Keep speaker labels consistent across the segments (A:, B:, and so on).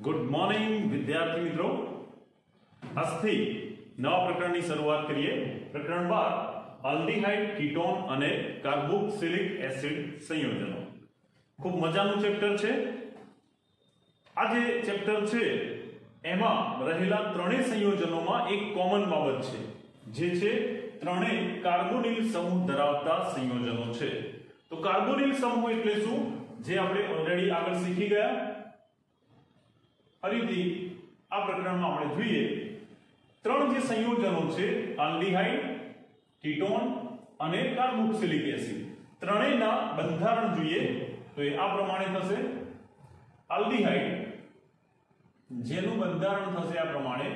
A: Good morning विद्यार्थी मित्रों। આજથી નવા પ્રકરણની શરૂઆત કરીએ। પ્રકરણ 12 આલ્ડીહાઇડ કીટોન અને કાર્બોક્સિલિક એસિડ સંયોજનો। ખૂબ મજાનું ચેપ્ટર છે। આ જે ચેપ્ટર છે એમાં રહેલા ત્રણેય સંયોજનોમાં એક કોમન બાબત છે, જે છે ત્રણેય કાર્બોનિલ સમૂહ ધરાવતા સંયોજનો છે। તો કાર્બોનિલ સમૂહ એટલે શું, જે આપણે ઓલરેડી આગળ શીખી ગયા। ફરીથી આ પ્રકરણમાં આપણે જોઈએ ત્રણ જે સંયોજનો છે આલ્ડીહાઇડ, કીટોન અને કાર્બોક્સિલિક એસિડ, ત્રણેયના બંધારણ જોઈએ તો એ આ પ્રમાણે થશે। આલ્ડીહાઇડ જેનું બંધારણ થશે આ પ્રમાણે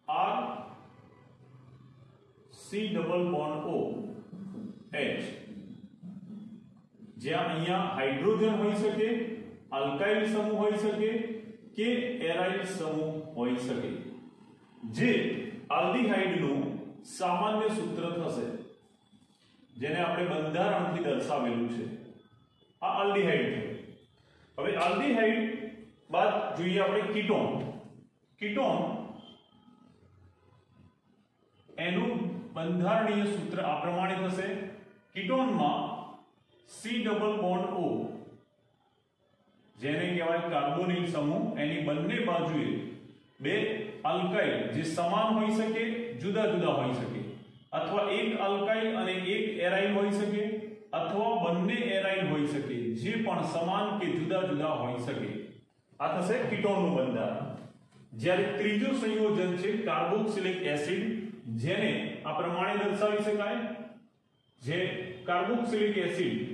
A: R C double bond O H, જ્યાં અહીંયા હાઇડ્રોજન હોઈ શકે, अल्काइल समूह होई सके के एराइल समूह होई सके, जे आल्डिहाइड નું सामान्य सूत्र થશે, જેને આપણે બંધારણથી દર્શાવેલું છે। આ આલ્ડિહાઇડ છે। હવે આલ્ડિહાઇડ બાદ જોઈએ આપણે કીટોન। કીટોન એનું બંધારણીય સૂત્ર આ પ્રમાણે થશે। કીટોનમાં C ડબલ બોન્ડ O, જેને કહેવાય કાર્બોનિલ સમૂહ, એની બંને બાજુએ બે અલ્કાઇલ જે સમાન હોઈ શકે, જુદા જુદા હોઈ શકે, અથવા એક અલ્કાઇલ અને એક એરાઇલ હોઈ શકે, અથવા બંને એરાઇલ હોઈ શકે, જે પણ સમાન કે જુદા જુદા હોઈ શકે। આ થશે કીટોનનું બંધારણ। જ્યારે ત્રીજું સંયોજન છે કાર્બોક્સિલિક એસિડ, જેને આ પ્રમાણે દર્શાવી શકાય, જે કાર્બોક્સિલિક એસિડ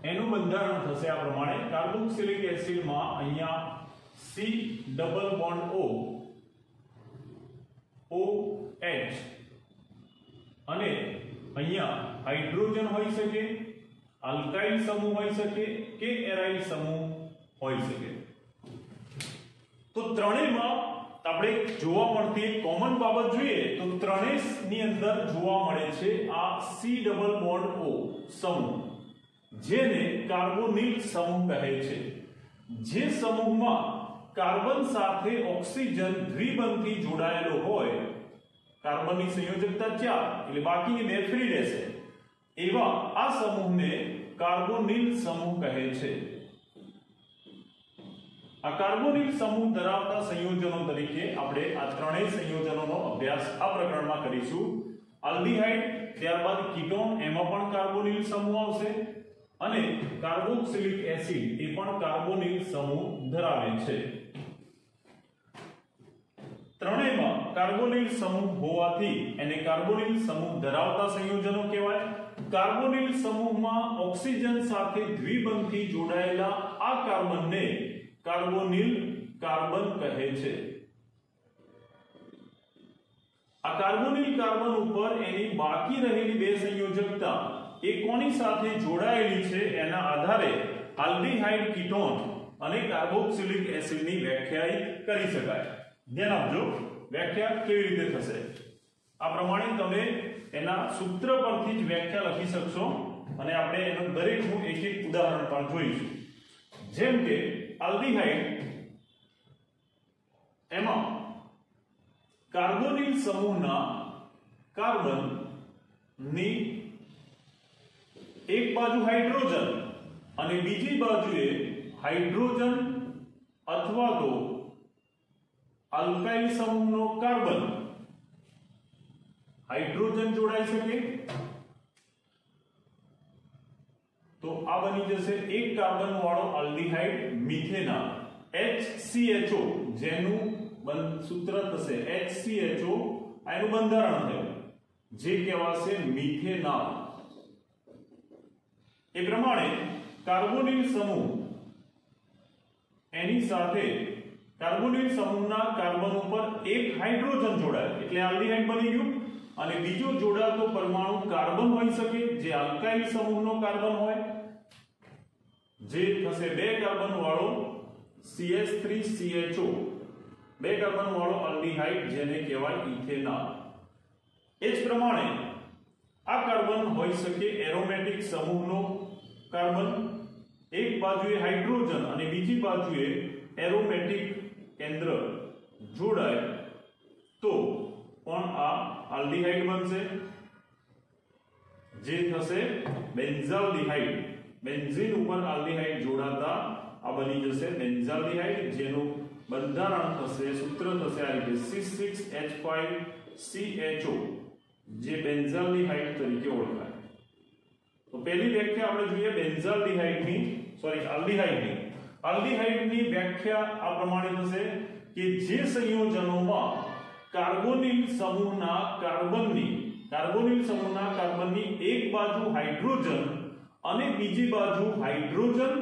A: એનું બંધારણ થશે આ પ્રમાણે। કાર્બોક્સિલિક એસિડમાં અહીંયા C double bond O OH, અને અહીંયા હાઇડ્રોજન હોઈ શકે, આલ્કાઇલ સમૂહ હોઈ શકે કે એરાઇલ સમૂહ હોઈ શકે। તો ત્રણેયમાં આપણે જોવા મળતી એક કોમન બાબત જોઈએ તો ત્રણેયની અંદર જોવા મળે છે આ C ડબલ બોન્ડ O સમૂહ, જેને કાર્બોનિલ સમૂહ કહે છે। જે સમૂહમાં કાર્બન સાથે ઓક્સિજન દ્વિબંધથી જોડાયેલો હોય, કાર્બનની સંયોજકતા 4 એટલે બાકીની 2 ફ્રી રહેશે, એવા આ સમૂહને કાર્બોનિલ સમૂહ કહે છે। આ કાર્બોનિલ સમૂહ ધરાવતા સંયોજનો તરીકે આપણે આ ત્રણેય સંયોજનોનો અભ્યાસ આ પ્રકરણમાં કરીશું। આલ્ડીહાઇડ, ત્યારબાદ કીટોન, એમાં પણ કાર્બોનિલ સમૂહ આવશે, અને કાર્બોક્સિલિક એસિડ એ પણ કાર્બોનિલ સમૂહ ધરાવે છે। ત્રણેયમાં કાર્બોનિલ સમૂહ હોવાથી એને કાર્બોનિલ સમૂહ ધરાવતા સંયોજનો કહેવાય। કાર્બોનિલ સમૂહમાં ઓક્સિજન સાથે દ્વિબંધથી જોડાયેલા આ કાર્બનને કાર્બોનિલ કાર્બન કહે છે। આ કાર્બોનિલ કાર્બન ઉપર એની બાકી રહેલી બે સંયોજકતા એ કોની સાથે જોડાયેલી છે એના આધારે આલ્ડીહાઇડ, કીટોન અને કાર્બોક્સિલિક એસિડની વ્યાખ્યા કરી શકાય। ધ્યાન આપજો, વ્યાખ્યા કેવી રીતે થશે। આ પ્રમાણે તમે એના સૂત્ર પરથી જ વ્યાખ્યા લખી શકશો, અને આપણે એનું દરેકનું એક એક ઉદાહરણ પણ જોઈશું। જેમ કે આલ્ડીહાઇડ, એમાં કાર્બોનિલ સમૂહના કાર્બન ની એક બાજુ હાઇડ્રોજન અને બીજી બાજુએ હાઇડ્રોજન અથવા તો આલ્કાઇલ સમૂહનો કાર્બન, હાઇડ્રોજન જોડાઈ શકે તો આ બની જશે એક કાર્બન વાળો આલ્ડીહાઇડ મિથેનાલ HCHO, જેનું સૂત્ર થશે HCHO, એનું બંધારણ થયું જે કહેવાશે મિથેનાલ। એ પ્રમાણે કાર્બોનિલ સમૂહ એની સાથે કાર્બોનિલ સમૂહના કાર્બન ઉપર એક હાઇડ્રોજન જોડાય એટલે આલ્ડીહાઇડ બની ગયું, અને બીજો જોડાતો પરમાણુ કાર્બન હોઈ શકે જે આલ્કાઇલ સમૂહનો કાર્બન હોય, જે થશે બે કાર્બન વાળો CH3CHO, બે કાર્બન વાળો આલ્ડીહાઇડ જેને કહેવાય ઇથેનોલ। એ જ પ્રમાણે આ કાર્બન હોઈ શકે એરોમેટિક સમૂહનો કાર્બન, એક બાજુએ હાઇડ્રોજન અને બીજી બાજુએ એરોમેટિક કેન્દ્ર જોડાય તો પણ આ આલ્ડીહાઇડ બનશે, જે થશે બેન્ઝાલ્ડીહાઇડ. બેન્ઝીન ઉપર આલ્ડીહાઇડ જોડાતા આ બની જશે બેન્ઝાલ્ડીહાઇડ, જેનું બંધારણ થશે, સૂત્ર થશે આ રીતે C6H5CHO, જે બેન્ઝાલ્ડીહાઇડ તરીકે ઓળખાય. તો પહેલી વ્યાખ્યા આપણે જોઈએ બેન્ઝાલ્ડીહાઇડની, આલ્ડીહાઇડની. આલ્ડીહાઇડની વ્યાખ્યા આ પ્રમાણે થશે કે જે સંયોજનોમાં કાર્બોનિલ સમૂહના કાર્બનની એક બાજુ હાઇડ્રોજન અને બીજી બાજુ હાઇડ્રોજન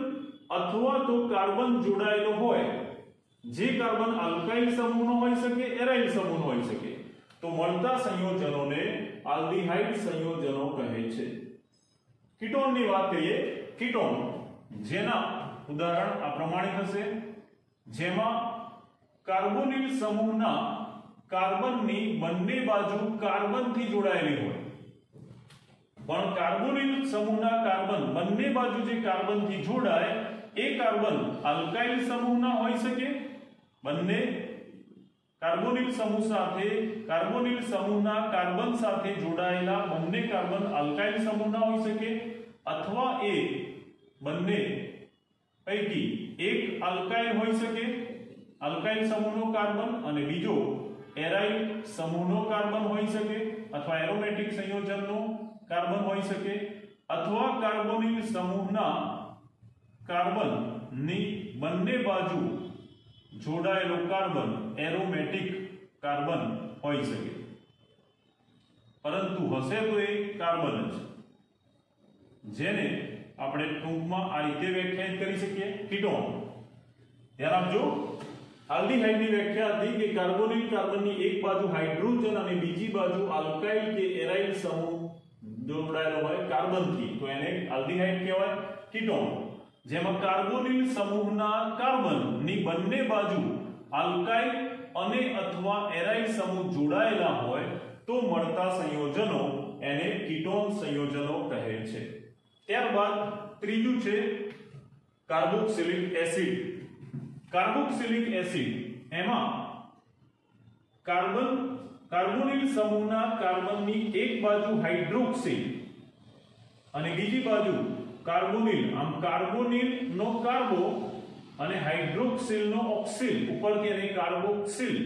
A: અથવા તો કાર્બન જોડાયેલો હોય, જે કાર્બન આલ્કાઇલ સમૂહનો હોઈ શકે, એરાઇલ સમૂહનો હોઈ શકે, તો મળતા સંયોજનોને આલ્ડીહાઇડ સંયોજનો કહે છે. કીટોનની વાત કરીએ, કીટોન જેના ઉદાહરણ આ પ્રમાણે થશે, જેમાં કાર્બોનિલ સમૂહના કાર્બનની બંને બાજુ કાર્બનથી જોડાયેલી હોય, પણ કાર્બોનિલ સમૂહના કાર્બન બંને બાજુ જે કાર્બનથી જોડાય એ કાર્બન આલ્કાઇલ સમૂહના હોઈ શકે, બંને કાર્બોનિલ સમૂહના કાર્બન સાથે જોડાયેલા બંને કાર્બન આલ્કાઇલ સમૂહના હોઈ શકે, અથવા એ બંને પૈકી એક આલ્કાઇલ હોઈ શકે, આલ્કાઇલ સમૂહનો કાર્બન, અને બીજો એરાઇલ સમૂહનો કાર્બન હોઈ શકે, અથવા એરોમેટિક સંયોજનનો કાર્બન હોઈ શકે, અથવા કાર્બોનિલ સમૂહના કાર્બનની બંને બાજુ જોડાયેલો કાર્બન એરોમેટિક કાર્બન હોઈ શકે, પરંતુ હશે તો એ કાર્બન જ, જેને આપણે ટૂંકમાં આ રીતે વ્યાખ્યાયિત કરી શકીએ, કીટોન. ધ્યાન આપજો, આલ્ડીહાઇડની વ્યાખ્યા હતી કે કાર્બોનિલ કાર્બનની એક બાજુ હાઇડ્રોજન અને બીજી બાજુ આલ્કાઇલ કે એરાઇલ સમૂહ જોડાયેલો હોય કાર્બનથી, તો એને આલ્ડીહાઇડ કહેવાય, કીટોન. જેમાં કાર્બોનિલ સમૂહના કાર્બનની બંને બાજુ આલ્કાઇલ અને અથવા એરાઇલ સમૂહ જોડાયેલા હોય તો મળતા સંયોજનો એને કીટોન સંયોજનો કહે છે. ત્યારબાદ ત્રીજું છે કાર્બોક્સિલિક એસિડ. કાર્બોક્સિલિક એસિડ એમાં કાર્બોનિલ સમૂહના કાર્બનની એક બાજુ હાઇડ્રોક્સિલ અને બીજી બાજુ કાર્બોનિલ, આમ કાર્બોનિલ નો કાર્બો અને હાઇડ્રોક્સિલ નો ઓક્સિલ, ઉપરથી એને કાર્બોક્સિલ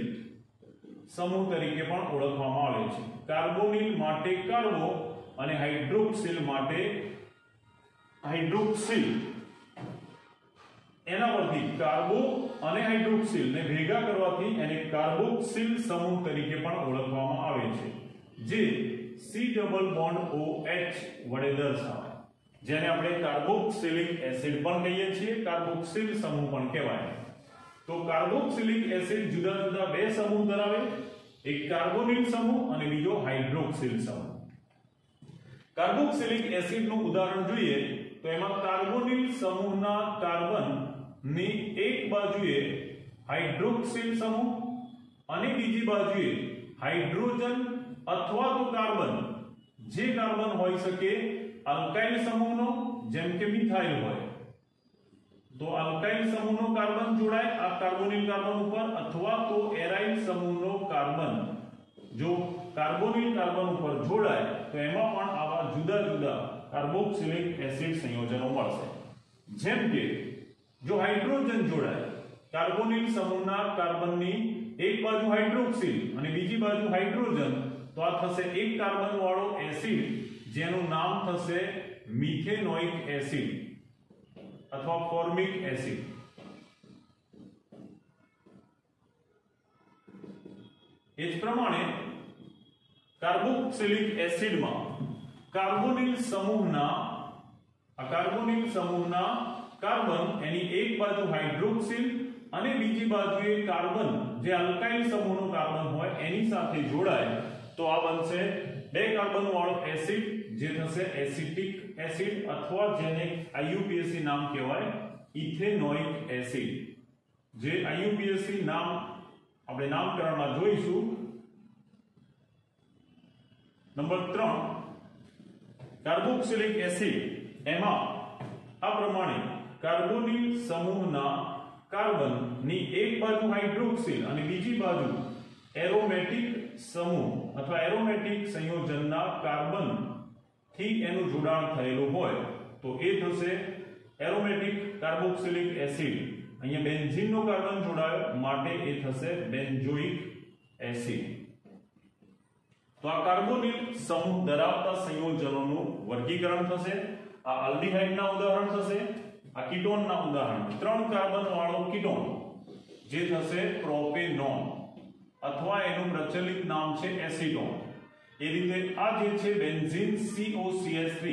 A: સમૂહ તરીકે પણ ઓળખવામાં આવે છે. કાર્બોનિલ માટે કાર્બો અને હાઇડ્રોક્સિલ માટે હાઇડ્રોક્સિલ. એના પરથી કાર્બો અને હાઇડ્રોક્સિલ ને ભેગા કરવાથી એને કાર્બોક્સિલ સમૂહ તરીકે પણ ઓળખવામાં આવે છે, જે C ડબલ બોન્ડ OH વડે દર્શાવાય, જેને આપણે કાર્બોક્સિલિક એસિડ પણ કહીએ છીએ, કાર્બોક્સિલ સમૂહ પણ કહેવાય. તો કાર્બોક્સિલિક એસિડ જુદા જુદા બે સમૂહ ધરાવે, એક કાર્બોનિલ સમૂહ અને બીજો હાઇડ્રોક્સિલ સમૂહ. કાર્બોક્સિલિક એસિડનું ઉદાહરણ જોઈએ તો એમાં કાર્બોનિલ સમૂહના કાર્બનની એક બાજુએ હાઇડ્રોક્સિલ સમૂહ અને બીજી બાજુએ હાઇડ્રોજન અથવા તો કાર્બન, જે કાર્બન હોઈ શકે આલ્કાઇલ સમૂહનો, જેમ કે મિથાઇલ હોય તો આલ્કાઇલ સમૂહનો કાર્બન જોડાય આ કાર્બોનિલ કાર્બન ઉપર, અથવા તો એરાઇલ સમૂહનો કાર્બન જો કાર્બોનિલ કાર્બન ઉપર જોડાય તો એમાં પણ આવા જુદા જુદા કાર્બોક્સિલિક એસિડ સંયોજનો મળશે. જેમ કે જો હાઇડ્રોજન જોડાય કાર્બોનિલ સમૂહના કાર્બનની એક બાજુ હાઇડ્રોક્સિલ અને બીજી બાજુ હાઇડ્રોજન, તો આ થશે એક કાર્બન વાળો એસિડ, જેનું નામ થશે મિથેનોઇક એસિડ અથવા ફોર્મિક એસિડ. એ જ પ્રમાણે કાર્બોક્સિલિક એસિડમાં કાર્બોનિલ સમૂહના કાર્બન એની એક બાજુ હાઇડ્રોક્સિલ અને બીજી બાજુએ કાર્બન જે આલ્કાઇલ સમૂહનો કાર્બન હોય એની સાથે જોડાય તો આ બનશે બે કાર્બન વાળો એસિડ, જે થશે એસિટિક એસિડ, અથવા જેને IUPAC નામ કહેવાય ઇથેનોઇક એસિડ. જે IUPAC નામ આપણે નામકરણમાં જોઈશું. નંબર 3 કાર્બોક્સિલિક એસિડ એમાં આ પ્રમાણે કાર્બોનિલ સમૂહના કાર્બનની એક બાજુ હાઇડ્રોક્સિલ અને બીજી બાજુ એરોમેટિક સમૂહ અથવા એરોમેટિક સંયોજનના કાર્બન થી એનું જોડાણ થયેલું હોય તો એ થશે એરોમેટિક કાર્બોક્સિલિક એસિડ। અહીંયા બેન્ઝીનનો કાર્બન જોડાયો માટે એ થશે બેન્ઝોઇક એસિડ। તો આ કાર્બોનિલ સમૂહ ધરાવતા સંયોજનોનું વર્ગીકરણ થશે। આ આલ્ડીહાઇડના ઉદાહરણ થશે, આ કીટોનના ઉદાહરણ 3 કાર્બન વાળો કીટોન જે થશે પ્રોપેનોન અથવા એનું પ્રચલિત નામ છે એસિટોન। એ રીતે આ જે છે બેન્ઝીન COCH3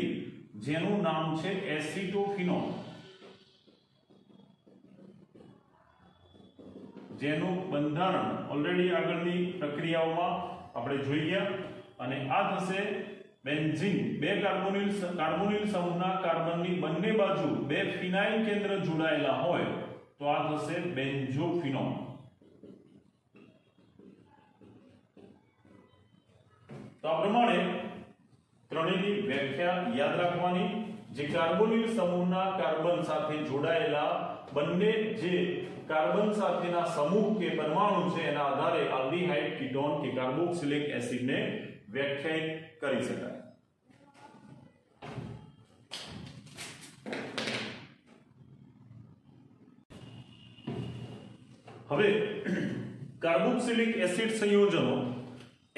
A: જેનું નામ છે એસિટોફિનોન, જેનું બંધારણ ઓલરેડી આગળની પ્રક્રિયાઓમાં આપણે જોઈ ગયા। અને આ થશે બેન્ઝીન બે કાર્બોનિલ સમૂહના કાર્બનની બંને બાજુ બે ફિનાઇલ કેન્દ્ર જોડાયેલા હોય તો આ થશે બેન્ઝોફિનોન। તો આ પ્રમાણે ત્રણેયની વ્યાખ્યા યાદ રાખવાની। જે કાર્બોનિલ સમૂહના કાર્બન સાથે જોડાયેલા બંને જે કાર્બન સાથેના સમૂહ કે પરમાણુ છે એના આધારે આલ્ડીહાઇડ, કીટોન કે કાર્બોક્સિલિક એસિડને વ્યાખ્યાયિત કરી શકાય। હવે કાર્બોક્સિલિક એસિડ સંયોજનો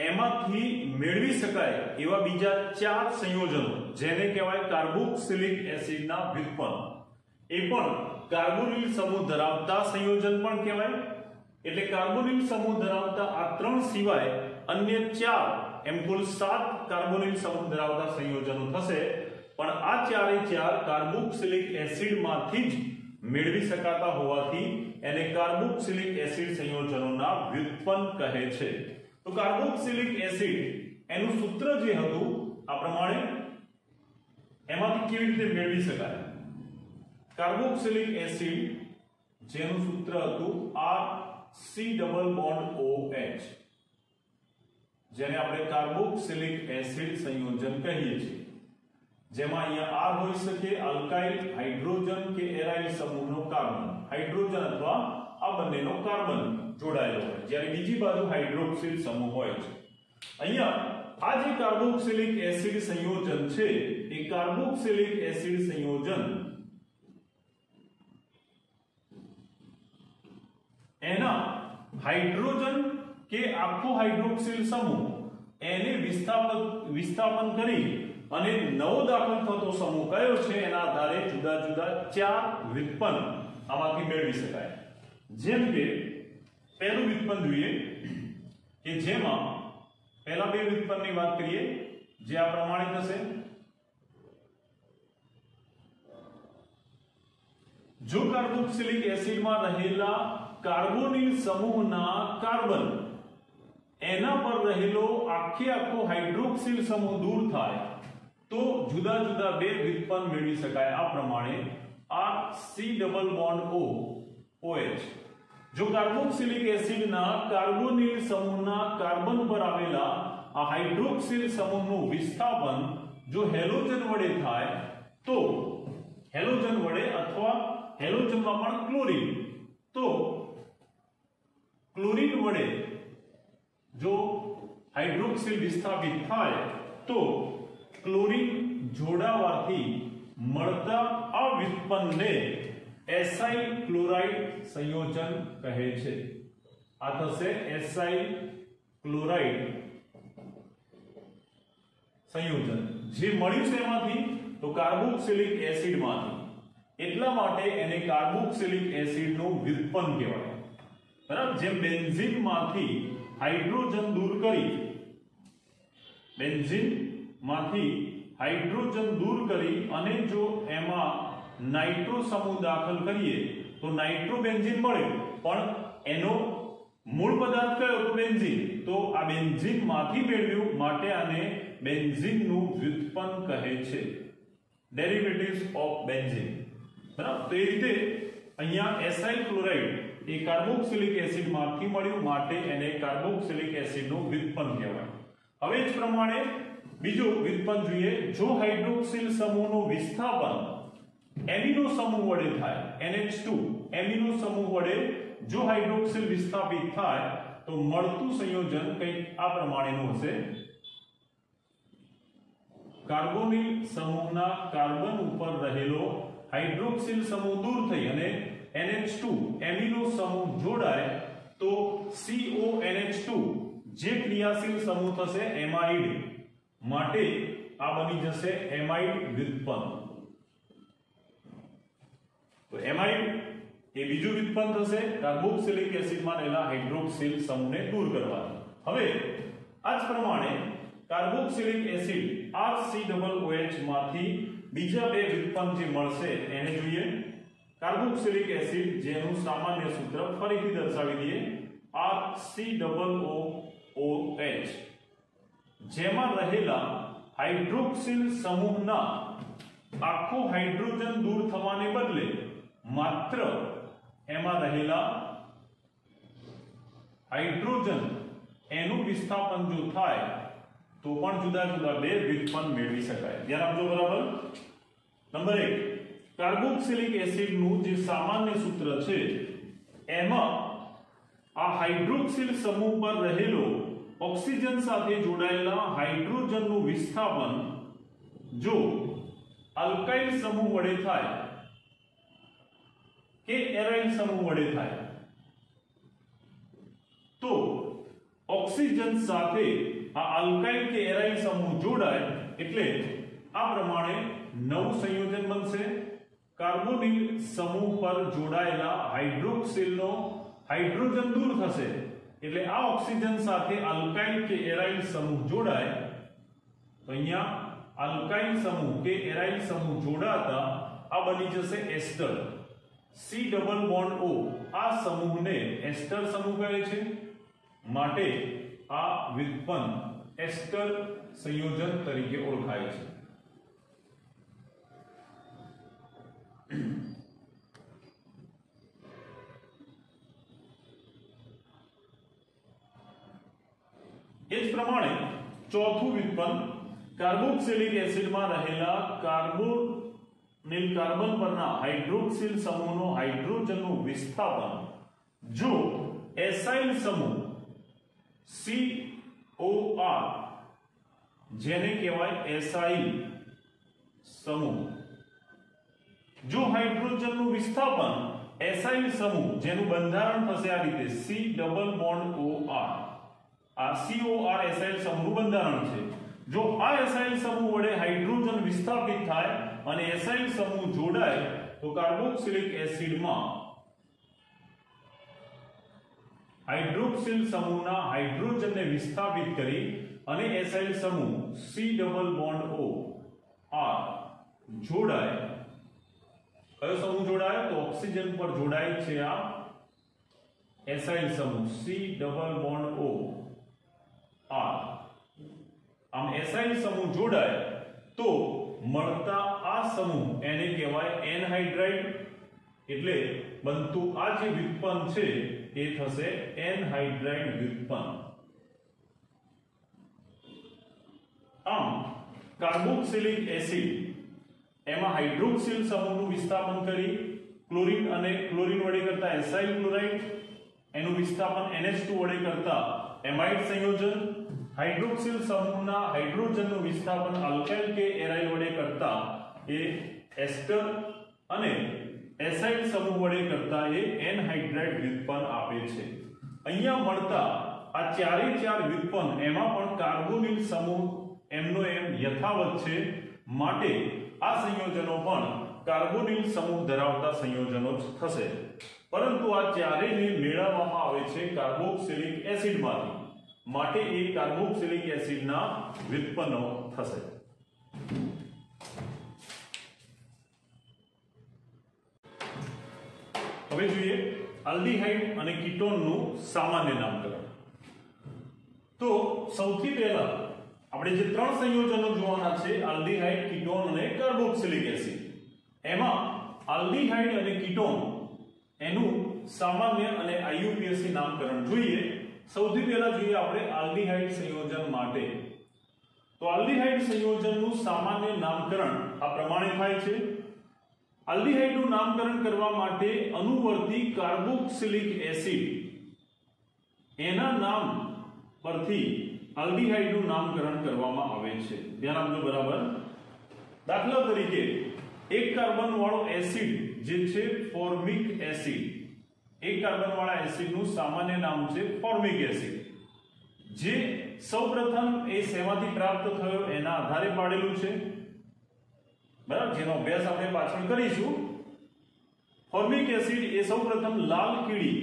A: એમાંથી મેળવી શકાય એવા બીજા 4 સંયોજનો જેને કહેવાય કાર્બોક્સિલિક એસિડના વ્યુત્પન્ન, એ પણ કાર્બોનિલ સમૂહ ધરાવતા સંયોજન પણ કહેવાય। એટલે કાર્બોનિલ સમૂહ ધરાવતા આ 3 સિવાય અન્ય 4 એમ કુલ 7 કાર્બોનિલ સમૂહ ધરાવતા સંયોજનો થશે। પણ આ ચારે 4 કાર્બોક્સિલિક એસિડમાંથી જ મેળવી શકાતા હોવાથી એને કાર્બોક્સિલિક એસિડ સંયોજનોના વ્યુત્પન્ન કહે છે। તો કાર્બોક્સિલિક એસિડ એનું સૂત્ર જે હતું આ પ્રમાણે એમાંથી કેવી રીતે મેળવી શકાય। કાર્બોક્સિલિક એસિડ જેનું સૂત્ર હતું RC ડબલ બોન્ડ OH, જેને આપણે કાર્બોક્સિલિક એસિડ સંયોજન કહીએ છીએ, જેમાં અહીંયા R હોઈ શકે આલ્કાઇલ, હાઇડ્રોજન કે એરાઇલ સમૂહનો કાર્બન, હાઇડ્રોજન અથવા આ બંનેનો કાર્બન જોડાયેલો હોય, જ્યારે બીજી બાજુ હાઇડ્રોક્સિલ સમૂહ હોય છે। અહીંયા આ જે કાર્બોક્સિલિક એસિડ સંયોજન છે એ કાર્બોક્સિલિક એસિડ સંયોજન એના હાઇડ્રોજન કે આખો હાઇડ્રોક્સિલ સમૂહ એને વિસ્થાપન કરી અને નવો દાખલ થતો સમૂહ કયો છે એના આધારે જુદા જુદા 4 વ્યુત્પન્ન આમાંથી મેળવી શકાય। જેમ કે પહેલું વ્યુત્પન્ન જોઈએ કે જેમાં પહેલા બે વ્યુત્પન્નની વાત કરીએ જે આ પ્રમાણે થશે। જો કાર્બોક્સિલિક એસિડમાં રહેલા કાર્બોનિલ સમૂહના કાર્બન એના પર રહેલો આખો હાઇડ્રોક્સિલ સમૂહ દૂર થાય તો જુદા જુદા બે વ્યુત્પન્ન મેળવી શકાય। આ પ્રમાણે આ C ડબલ બોન્ડ OH જો કાર્બોક્સિલિક એસિડના કાર્બોનિલ સમૂહના કાર્બન પર આવેલા આ હાઇડ્રોક્સિલ સમૂહનું વિસ્થાપન જો હેલોજન વડે થાય તો હેલોજન વડે અથવા હેલોજનમાં પણ ક્લોરીન, તો ક્લોરીન વડે જો હાઇડ્રોક્સિલ વિસ્થાપિત થાય તો ક્લોરીન જોડાવાથી મળતા આ વ્યુત્પન્નને એસાઇલ ક્લોરાઇડ સંયોજન કહે છે। આ થશે એસાઇલ ક્લોરાઇડ સંયોજન। જે મળ્યું છે એમાંથી તો કાર્બોક્સિલિક એસિડમાંથી, એટલા માટે એને કાર્બોક્સિલિક એસિડનું વ્યુત્પન્ન કહેવાય। બરાબર, જેમ બેન્ઝીનમાંથી હાઇડ્રોજન દૂર કરી અને જો એમાં નાઇટ્રો સમૂહ દાખલ કરીએ તો નાઇટ્રોબેન્ઝીન મળે, પણ એનો મૂળ પદાર્થ કયો તો બેન્ઝીન, તો આ બેન્ઝીનમાંથી મેળવ્યું માટે આને બેન્ઝીનનું વ્યુત્પન્ન કહે છે, ડેરિવેટિવ્સ ઓફ બેન્ઝીન। બરાબર, તો એ રીતે અહીંયા એસાઇલ ક્લોરાઇડ એ કાર્બોક્સિલિક એસિડમાંથી મળ્યું માટે એને કાર્બોક્સિલિક એસિડનું વ્યુત્પન્ન કહેવાય। હવે જ પ્રમાણે બીજો વ્યુત્પન્ન જોઈએ, જો હાઇડ્રોક્સિલ સમૂહનો વિસ્થાપન એમિનો સમૂહ વડે થાય, NH2 એમિનો સમૂહ વડે જો હાઇડ્રોક્સિલ વિસ્થાપિત થાય તો મળતું સંયોજન કંઈક આ પ્રમાણેનું હશે. કાર્બોનિલ સમૂહના કાર્બન ઉપર રહેલો હાઇડ્રોક્સિલ સમૂહ દૂર થઈ અને NH2 એમિનો સમૂહ જોડાય તો CONH2 જે ક્રિયાશીલ સમૂહ થશે એમાઇડ, માટે આ બની જશે એમાઇડ વ્યુત્પન્ન. તો એમાઇડ એ બીજું વ્યુત્પન્ન થશે કાર્બોક્સિલિક એસિડમાં રહેલા હાઇડ્રોક્સિલ સમૂહને દૂર કરવાથી. હવે આ જ પ્રમાણે કાર્બોક્સિલિક એસિડ RCOOH માંથી બીજા બે વ્યુત્પન્ન જે મળશે એને જોઈએ. કાર્બોક્સિલિક એસિડ જેનું સામાન્ય સૂત્ર ફરીથી દર્શાવી દઈએ, RCOOH, જેમાં રહેલા હાઇડ્રોક્સિલ સમૂહના આખો હાઇડ્રોજન દૂર થવાને બદલે માત્ર એમાં રહેલા હાઇડ્રોજન એનું વિસ્થાપન જો થાય તો પણ જુદા જુદા બે વ્યુત્પન્ન મેળવી શકાય. ધ્યાન આપજો બરાબર. નંબર 1, કાર્બોક્સિલિક એસિડનું જે સામાન્ય સૂત્ર છે એમાં આ હાઇડ્રોક્સિલ સમૂહ પર રહેલો ઓક્સિજન સાથે જોડાયેલા હાઇડ્રોજનનું વિસ્થાપન જો આલ્કાઇલ સમૂહ વડે થાય કે એરાઇલ સમૂહ વડે થાય તો ઓક્સિજન સાથે આ આલ્કાઇલ કે એરાઇલ સમૂહ જોડાય એટલે આ પ્રમાણે નવું સંયોજન બનશે. કાર્બોનિલ સમૂહ પર જોડાયેલા હાઇડ્રોક્સિલનો હાઇડ્રોજન દૂર થશે એટલે આ ઓક્સિજન સાથે આલ્કાઇલ કે એરાઇલ સમૂહ જોડાય તો અહીંયા આલ્કાઇલ સમૂહ કે એરાઇલ સમૂહ જોડાતા આ બની જશે એસ્ટર. C ડબલ બોન્ડ O આ સમૂહને એસ્ટર સમૂહ કહે છે, માટે આ વ્યુત્પન્ન એસ્ટર સંયોજન તરીકે ઓળખાય છે. એ જ પ્રમાણે ચોથું વ્યુત્પન્ન કાર્બોક્સિલિક એસિડમાં રહેલા કાર્બોનિલ કાર્બન પરના હાઇડ્રોક્સિલ સમૂહનો હાઇડ્રોજનનું વિસ્થાપન જો એસાઇલ સમૂહ COR જેને કહેવાય એસાઇલ સમૂહ, જો હાઇડ્રોજનનું વિસ્થાપન એસાઇલ સમૂહ જેનું બંધારણ થશે આ રીતે C ડબલ બોન્ડ OR, આ COR એસાઇલ સમૂહનું બંધારણ છે. જો આ એસાઇલ સમૂહ વડે હાઇડ્રોજન વિસ્થાપિત થાય અને એસાઇલ સમૂહ જોડાય તો કાર્બોક્સિલિક એસિડમાં હાઇડ્રોક્સિલ સમૂહના હાઇડ્રોજનને વિસ્થાપિત કરી અને એસાઇલ સમૂહ C double bond O R જોડાય. કયો સમૂહ જોડાય તો ઓક્સિજન પર જોડાય છે આ એસાઇલ સમૂહ C double bond O R. આમ એસાઇલ સમૂહ જોડાય તો મળતા આ સમૂહ એને કહેવાય એનહાઇડ્રાઇડ, એટલે બનતું આ જે વ્યુત્પન્ન છે એ થશે એનહાઇડ્રાઇડ વ્યુત્પન્ન. આમ કાર્બોક્સિલિક એસિડ એમાં હાઇડ્રોક્સિલ સમૂહનું વિસ્થાપન કરી ક્લોરીન અને ક્લોરીન વડે કરતા એસાઇલ ક્લોરાઇડ, એનું વિસ્થાપન NH2 વડે કરતા એમાઇડ સંયોજન, હાઇડ્રોક્સિલ સમૂહના હાઇડ્રોજનનું વિસ્થાપન આલ્કાઇલ કે એરાઇલ વડે કરતા એ એસ્ટર અને એસાઇલ સમૂહ વડે કરતા એ એનહાઇડ્રાઇડ વ્યુત્પન્ન આપે છે. અહીંયા મળતા આ ચારે ચાર વ્યુત્પન્ન એમાં પણ કાર્બોનિલ સમૂહ એમનો એમ યથાવત છે, માટે આ સંયોજનો પણ કાર્બોનિલ સમૂહ ધરાવતા સંયોજનો જ થશે. પરંતુ આ ચારેયને મેળવવામાં આવે છે કાર્બોક્સિલિક એસિડમાંથી, માટે એ કાર્બોક્સિલિક એસિડના વ્યુત્પન્નો થશે. હવે જોઈએ આલ્ડીહાઇડ અને કીટોનનું સામાન્ય નામકરણ. તો સૌથી પહેલા આપણે જે ત્રણ સંયોજનો જોવાના છે આલ્ડીહાઇડ, કીટોન અને કાર્બોક્સિલિક એસિડ, એમાં આલ્ડીહાઇડ અને કીટોન એનું સામાન્ય અને IUPAC નામકરણ જોઈએ. સૌથી પહેલા જોઈએ આપણે આલ્ડીહાઇડ સંયોજન માટે તો આલ્ડીહાઇડ સંયોજનનું સામાન્ય નામકરણ આ પ્રમાણે થાય છે। આલ્ડીહાઇડનું નામકરણ કરવા માટે અનુવર્તી કાર્બોક્સિલિક એસિડ એના નામ પરથી આલ્ડીહાઇડનું નામકરણ કરવામાં આવે છે। ધ્યાન આપજો બરાબર। દાખલા તરીકે એક કાર્બન વાળો એસિડ જે છે ફોર્મિક એસિડ, એક કાર્બન વાળા એસિડનું સામાન્ય નામ છે ફોર્મિક એસિડ, જે સૌપ્રથમ એ શેમાંથી પ્રાપ્ત થયો એના આધારે પાડેલું છે, બરાબર, જેનો અભ્યાસ આપણે પાછળ કરીશું। ફોર્મિક એસિડ એ સૌપ્રથમ લાલ કીડી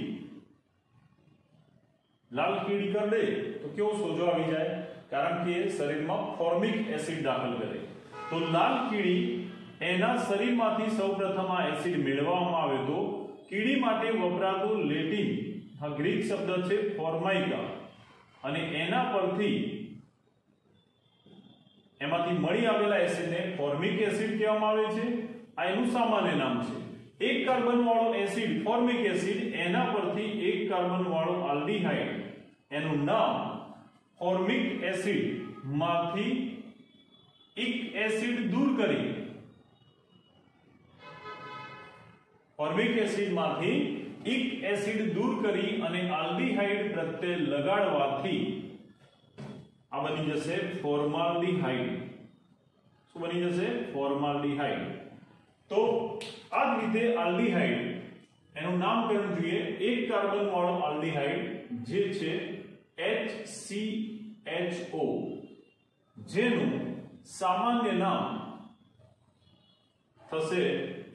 A: કરે તો કેવો સોજો આવી જાય, કારણ કે શરીરમાં ફોર્મિક એસિડ દાખલ કરે તો લાલ કીડી એના શરીરમાંથી સૌપ્રથમ આ એસિડ મેળવવામાં આવે તો કીડી માટે વપરાતો લેટિન ગ્રીક શબ્દ છે ફોર્માઇકા અને એના પરથી એમાંથી મળી આવેલા એસિડને ફોર્મિક એસિડ કહેવામાં આવે છે। આ એનું સામાન્ય નામ છે। એક કાર્બન વાળો એસિડ ફોર્મિક એસિડ એના પરથી એક કાર્બન વાળો આલ્ડીહાઇડ એનું નામ ફોર્મિક એસિડ માંથી એક એસિડ દૂર કરી ફોર્મિક એસિડ માંથી એક એસિડ દૂર કરી અને આલ્ડીહાઇડ પ્રત્યે લગાડવાથી આ બની જશે ફોર્માલ્ડીહાઇડ। શું બની જશે? ફોર્માલ્ડીહાઇડ। તો આ જ રીતે આલ્ડીહાઇડ એનું નામકરણ જોઈએ। એક કાર્બન વાળો આલ્ડીહાઇડ જે છે HCHO જેનું સામાન્ય નામ થશે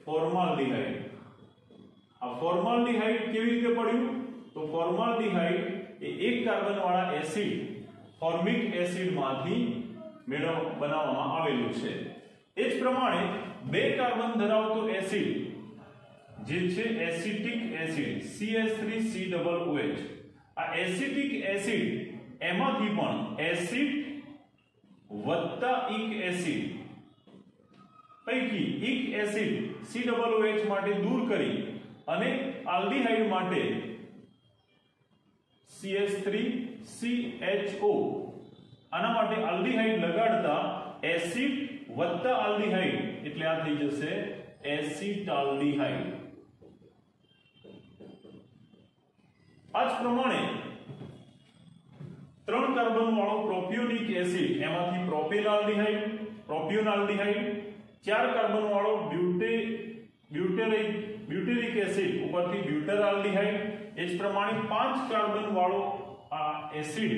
A: ફોર્માલ્ડીહાઇડ। આ ફોર્માલ્ડીહાઇડ કેવી રીતે પડ્યું? તો ફોર્માલ્ડીહાઇડ એ એક કાર્બન વાળા એસિડ ફોર્મિક એસિડ માંથી બનાવવામાં આવેલું છે। એ જ પ્રમાણે બે કાર્બન ધરાવતો એસિડ જે છે એસિટિક એસિડ CH3COOH, આ એસિટિક એસિડ એમાંથી પણ એસિડ વત્તા ઇક એસિડ પૈકી ઇક એસિડ COOH માટે દૂર કરી અને આલ્ડીહાઇડ માટે CH3CHO આના માટે આલ્ડીહાઇડ લગાડતા એસિડ વત્તા આલ્ડીહાઇડ એટલે આ થઈ જશે એસિટાલ્ડીહાઇડ। આ જ પ્રમાણે ત્રણ કાર્બન વાળો પ્રોપિયોનિક એસિડ એમાંથી પ્રોપિયોનાલ્ડીહાઇડ, ચાર કાર્બન વાળો બ્યુટેરિક એસિડ ઉપરથી બ્યુટરાલ્ડીહાઇડ, એ જ પ્રમાણે પાંચ કાર્બન વાળો આ એસિડ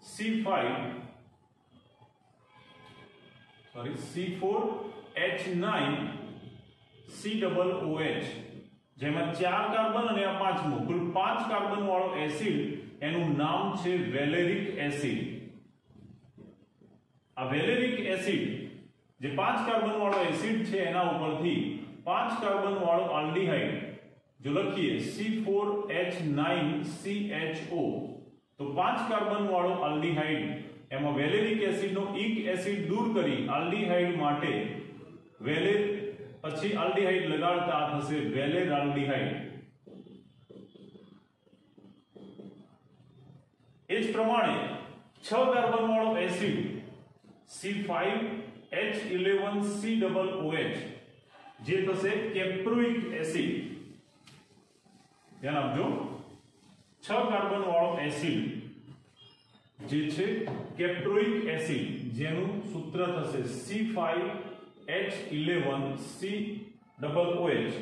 A: C4H9COOH જેમાં ચાર કાર્બન અને આ પાંચમો કુલ પાંચ કાર્બન વાળો એસિડ એનું નામ છે વેલેરિક એસિડ। આ વેલેરિક એસિડ જે પાંચ કાર્બન વાળો એસિડ છે એના ઉપરથી પાંચ કાર્બન વાળો આલ્ડીહાઇડ જો લખીએ C4H9CHO તો પાંચ કાર્બન વાળો આલ્ડીહાઇડ એમાં વેલેરિક એસિડનો ઇક એસિડ દૂર કરી આલ્ડીહાઇડ માટે પછી આલ્ડીહાઇડ લગાડતા થશે વેલેરાલ્ડીહાઇડ। એ જ પ્રમાણે છ કાર્બન વાળો એસિડ C5H11COOH જે થશે કેપ્રોઇક એસિડ। ધ્યાન આપજો, છ કાર્બન વાળો એસિડ જે છે કેપ્રોઇક એસિડ જેનું સૂત્ર થશે C5H11COOH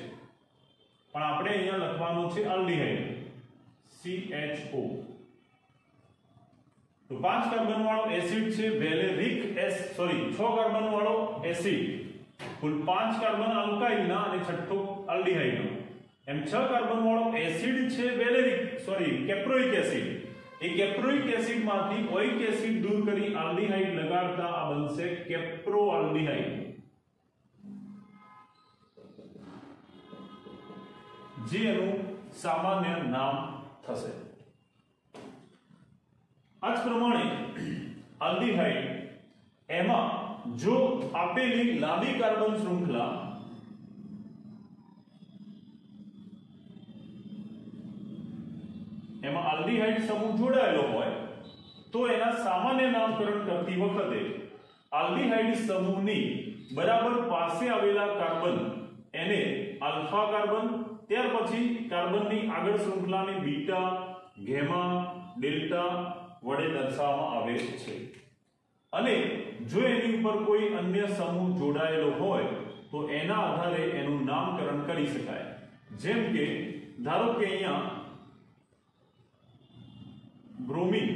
A: પણ આપણે અહીંયા લખવાનું છે આલ્ડીહાઇડ CHO। તો પાંચ કાર્બન વાળો એસિડ છે વેલેરિક છ કાર્બન વાળો એસિડ કુલ પાંચ કાર્બન આલ્કાઇલના અને છઠ્ઠો આલ્ડીહાઇડનો એમ છ કાર્બન વાળો એસિડ છે કેપ્રોઇક એસિડ। એ કેપ્રોઇક એસિડ માંથી ઓઇક એસિડ દૂર કરી આલ્ડીહાઇડ લગાડતા આ બનશે કેપ્રોઆલ્ડીહાઇડ જે એનું સામાન્ય નામ થશે। આ જ પ્રમાણે આલ્ડીહાઇડ એમાં જો આપેલી લાંબી કાર્બન શૃંખલા એમાં આલ્ડીહાઇડ સમૂહ જોડાયેલો હોય તો એના સામાન્ય નામકરણ કરતી વખતે આલ્ડીહાઇડ સમૂહની બરાબર પાસે આવેલા કાર્બન એને આલ્ફા કાર્બન, ત્યાર પછી કાર્બનની આગળ શૃંખલાને બીટા, ગેમા, ડેલ્ટા વડે દર્શાવવામાં આવે છે અને જો એની ઉપર કોઈ અન્ય સમૂહ જોડાયેલો હોય તો એના આધારે એનું નામકરણ કરી શકાય. જેમ કે ધારો કે અહીંયા બ્રોમિન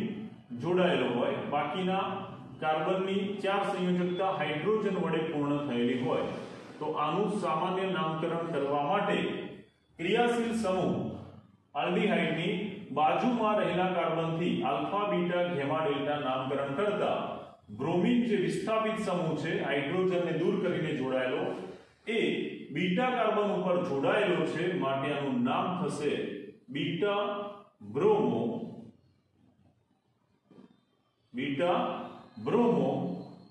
A: જોડાયેલો હોય, બાકીના કાર્બનની 4 સંયોજકતા હાઇડ્રોજન વડે પૂર્ણ થયેલી હોય તો આનું સામાન્ય નામકરણ કરવા માટે ક્રિયાશીલ સમૂહ આલ્ડીહાઇડની બાજુમાં રહેલા કાર્બનથી આલ્ફા, બીટા, ગેમા, ડેલ્ટા નામકરણ કરતા બ્રોમિન જે વિસ્થાપિત સમૂહ છે હાઇડ્રોજનને દૂર કરીને જોડાયેલો એ બીટા કાર્બન ઉપર જોડાયેલો છે, માટે આનું નામ થશે બીટા બ્રોમો. બીટા બ્રોમો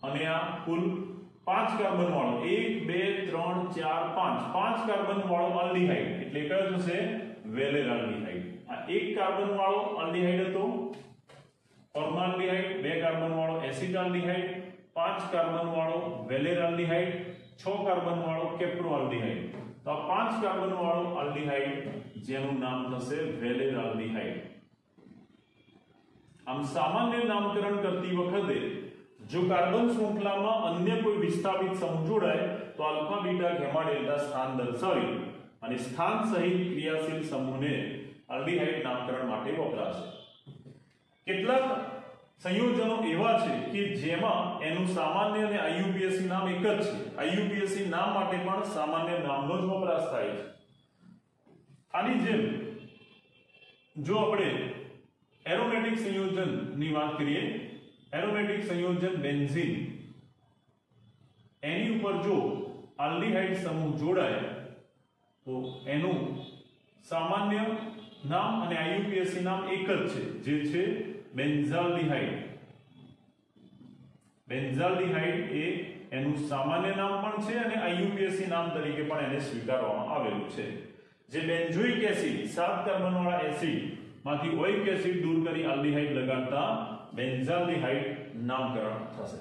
A: અને આ કુલ 5 કાર્બન વાળો 1 2 3 4 5 5 કાર્બન વાળો આલ્ડીહાઇડ એટલે કયો થશે વેલેર આલ્ડીહાઇડ. આ 1 કાર્બન વાળો આલ્ડીહાઇડ હતો ફોર્માલ્ડીહાઇડ, 2 કાર્બન વાળો એસિટાલ્ડીહાઇડ, 5 કાર્બન વાળો વેલેર આલ્ડીહાઇડ, 6 કાર્બન વાળો કેપ્રોઆલ્ડીહાઇડ. તો આ 5 કાર્બન વાળો આલ્ડીહાઇડ જેનું નામ થશે વેલેર આલ્ડીહાઇડ. આમ સામાન્ય નામકરણ કરતી વખતે જો કાર્બન શૃંખલામાં અન્ય કોઈ વિસ્થાપિત સમૂહ જોડાય તો આલ્ફા, બીટા, ગેમા, ડેલ્ટા સ્થાન દર્શાવી અને સ્થાન સહિત ક્રિયાશીલ સમૂહને આલ્ડીહાઇડ નામકરણ માટે વપરાશે. કેટલાક સંયોજનો એવા છે કે જેમાં એનું સામાન્ય અને આઈયુપીએસી નામ એક જ છે. આઈયુપીએસી નામ માટે પણ સામાન્ય નામનો જ વપરાશ થાય છે. આની જેમ જો આપણે એરોમેટિક સંયોજનની વાત કરીએ, એરોમેટિક સંયોજન બેન્ઝીન, એની ઉપર જો આલ્ડીહાઇડ સમૂહ જોડાય તો એનું સામાન્ય નામ અને આઈયુપીએસી નામ એક જ છે, જે છે બેન્ઝાલ્ડીહાઇડ. બેન્ઝાલ્ડીહાઇડ એ એનું સામાન્ય નામ પણ છે અને આઈયુપીએસી નામ તરીકે પણ એને સ્વીકારવામાં આવેલું છે. જે બેન્ઝોઇક એસિડ 7 કાર્બન વાળા એસિડ માંથી ઓઇક એસિડ દૂર કરી આલ્ડીહાઇડ લગાડતા બેન્ઝાલ્ડીહાઇડ નામકરણ થશે.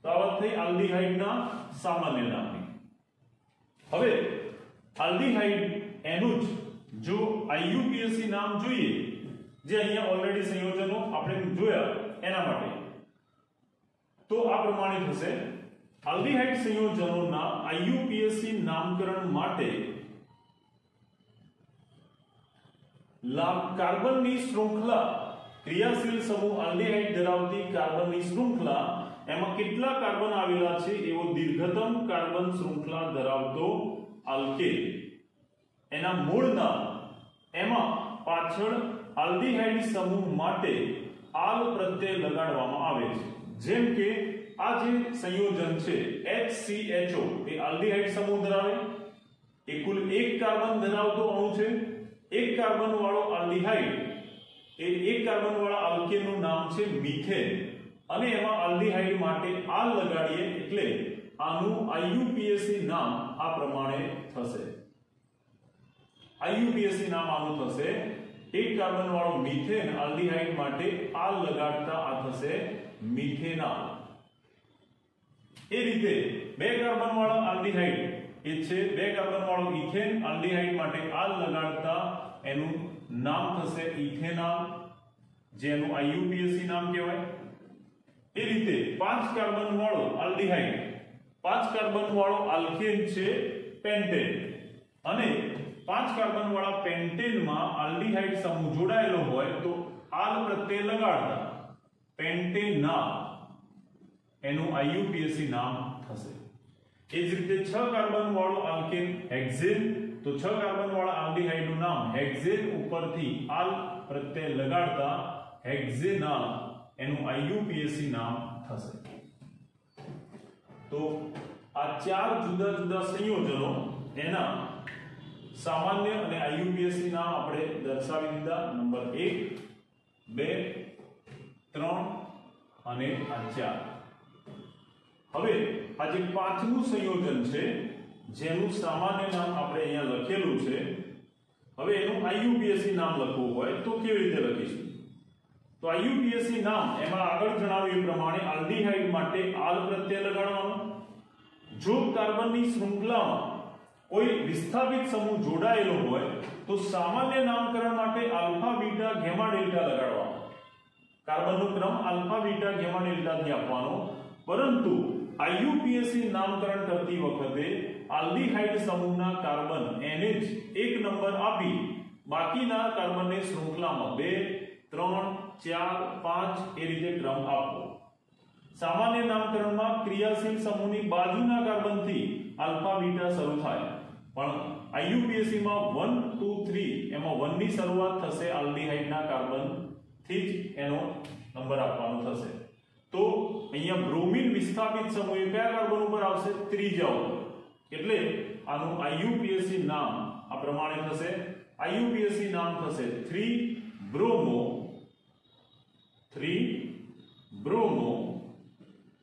A: તો આ વાત થઈ આલ્ડીહાઇડના સામાન્ય નામની. હવે આલ્ડીહાઇડ એનું જ જો આઈયુપીએસી નામ જોઈએ, જે અહીંયા ઓલરેડી સંયોજનો આપણે જોયા એના માટે, તો આ પ્રમાણે થશે. આલ્ડીહાઇડ સંયોજનોના આઈયુપીએસી નામકરણ માટે કાર્બનની શૃંખલા, ક્રિયાશીલ સમૂહ આલ્ડીહાઇડ ધરાવતી કાર્બનની શૃંખલા એમાં કેટલા કાર્બન આવેલા છે એવો દીર્ઘતમ કાર્બન શૃંખલા ધરાવતો આલ્કેન, એના મૂળ નામ એમાં પાછળ આલ્ડીહાઇડ સમૂહ માટે આલ પ્રત્યય લગાડવામાં આવે છે. જેમ કે આ જે સંયોજન છે HCHO એ આલ્ડીહાઇડ સમૂહ ધરાવે, એ કુલ 1 કાર્બન ધરાવતો અણુ છે. 1 કાર્બન વાળો આલ્ડીહાઇડ એ 1 કાર્બન વાળા આલ્કેનનું નામ છે મિથેન અને એમાં આલ્ડીહાઇડ માટે આલ લગાડીએ એટલે આનું આઈયુપીએસી નામ આ પ્રમાણે થશે. આઈયુપીએસી નામ આનું થશે 1 કાર્બન વાળો મિથેન આલ્ડીહાઇડ માટે આલ લગાડતા આ થશે મિથેનાલ. એ રીતે 2 કાર્બન વાળા આલ્ડીહાઇડ એ છે 2 કાર્બન વાળો ઇથેન આલ્ડીહાઇડ માટે આલ લગાડતા એનું નામ થશે ઇથેનાલ, જેનું આઈયુપીએસી નામ કહેવાય. એ રીતે 5 કાર્બન વાળો આલ્ડીહાઇડ, 5 કાર્બન વાળો આલ્કેન છે પેન્ટેન અને 5 કાર્બન વાળા પેન્ટેનમાં આલ્ડીહાઇડ સમૂહ જોડાયેલો હોય તો આલ પ્રત્યય લગાડતા પેન્ટેનાલ એનું આઈયુપીએસી નામ થશે. એ જ રીતે 6 કાર્બન વાળો આલ્કેન હેક્ઝેન, તો 6 કાર્બન વાળા આલ્ડીહાઇડનું નામ હેક્ઝેન ઉપરથી આલ પ્રત્યય લગાડતા હેક્ઝેનાલ એનું આઈયુપીએસી નામ થશે. તો આ 4 જુદા જુદા સંયોજનો એના સામાન્ય અને આઈયુપીએસી નામ આપણે દર્શાવી દીધા. નંબર 1, 2, 3 અને 4. હવે આ જે 5મું સંયોજન છે જેનું સામાન્ય નામ આપણે અહીંયા લખેલું છે, હવે એનું આઈયુપીએસી નામ લખવું હોય તો કેવી રીતે લખીશું? તો IUPAC નામ એમાં આગળ જણાવ્યું એ પ્રમાણે આલ્ડીહાઇડ માટે આલ પ્રત્યય લગાડવાનો. જો કાર્બનની શૃંખલામાં કોઈ વિસ્થાપિત સમૂહ જોડાયેલો હોય તો સામાન્ય નામકરણ માટે આલ્ફા બીટા ગેમા ડેલ્ટા લગાડવાનો. કાર્બનનો ક્રમ આલ્ફા બીટા ગેમા ડેલ્ટા થી આપવાનો. પરંતુ IUPAC નામકરણ કરતી વખતે આલ્ડીહાઇડ સમૂહના કાર્બન એને જ એક નંબર આપી બાકીના કાર્બનને શૃંખલામાં 2 3 4 5 એ રીતે ક્રમ આપવો. સામાન્ય નામકરણમાં ક્રિયાશીલ સમૂહની બાજુના કાર્બનથી આલ્ફા બીટા શરૂ થાય, પણ IUPAC માં 1 2 3 એમાં 1 ની શરૂઆત થશે આલ્ડીહાઇડના કાર્બન થી જ એનો નંબર આપવાનો થશે. તો અહીંયા બ્રોમિન વિસ્થાપિત સમૂહ કયા કાર્બન ઉપર આવશે? ત્રીજા ઉપર. એટલે આનું IUPAC નામ આ પ્રમાણે થશે. IUPAC નામ થશે 3 બ્રોમો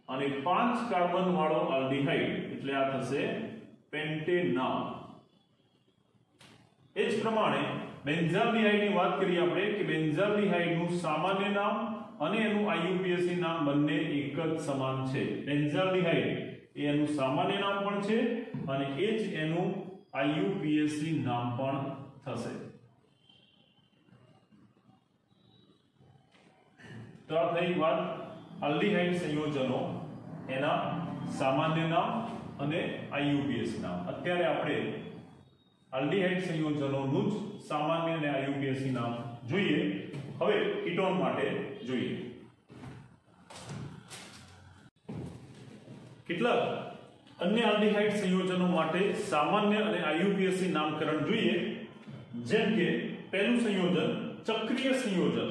A: અને 5 કાર્બન વાળો આલ્ડીહાઇડ એટલે આ થશે પેન્ટેનામ. એ જ પ્રમાણે બેન્ઝાલ્ડીહાઇડ ની વાત કરીએ આપણે કે બેન્ઝાલ્ડીહાઇડ નું સામાન્ય નામ અને એનું IUPAC નામ બંને એક જ સમાન છે. બેન્ઝાલ્ડીહાઇડ એ એનું સામાન્ય નામ પણ છે અને એ જ એનું IUPAC નામ પણ થશે. તો આ થઈ વાત આલ્ડીહાઇડ સંયોજનો એના સામાન્ય નામ અને IUPAC નામ. અત્યારે આપણે આલ્ડીહાઇડ સંયોજનોનું જ સામાન્ય અને IUPAC નામ જોઈએ. હવે કીટોન માટે જોઈએ. કેટલાક અન્ય આલ્ડીહાઇડ સંયોજનો માટે સામાન્ય અને IUPAC નામકરણ જોઈએ. જેમ કે પહેલું સંયોજન ચક્રીય સંયોજન.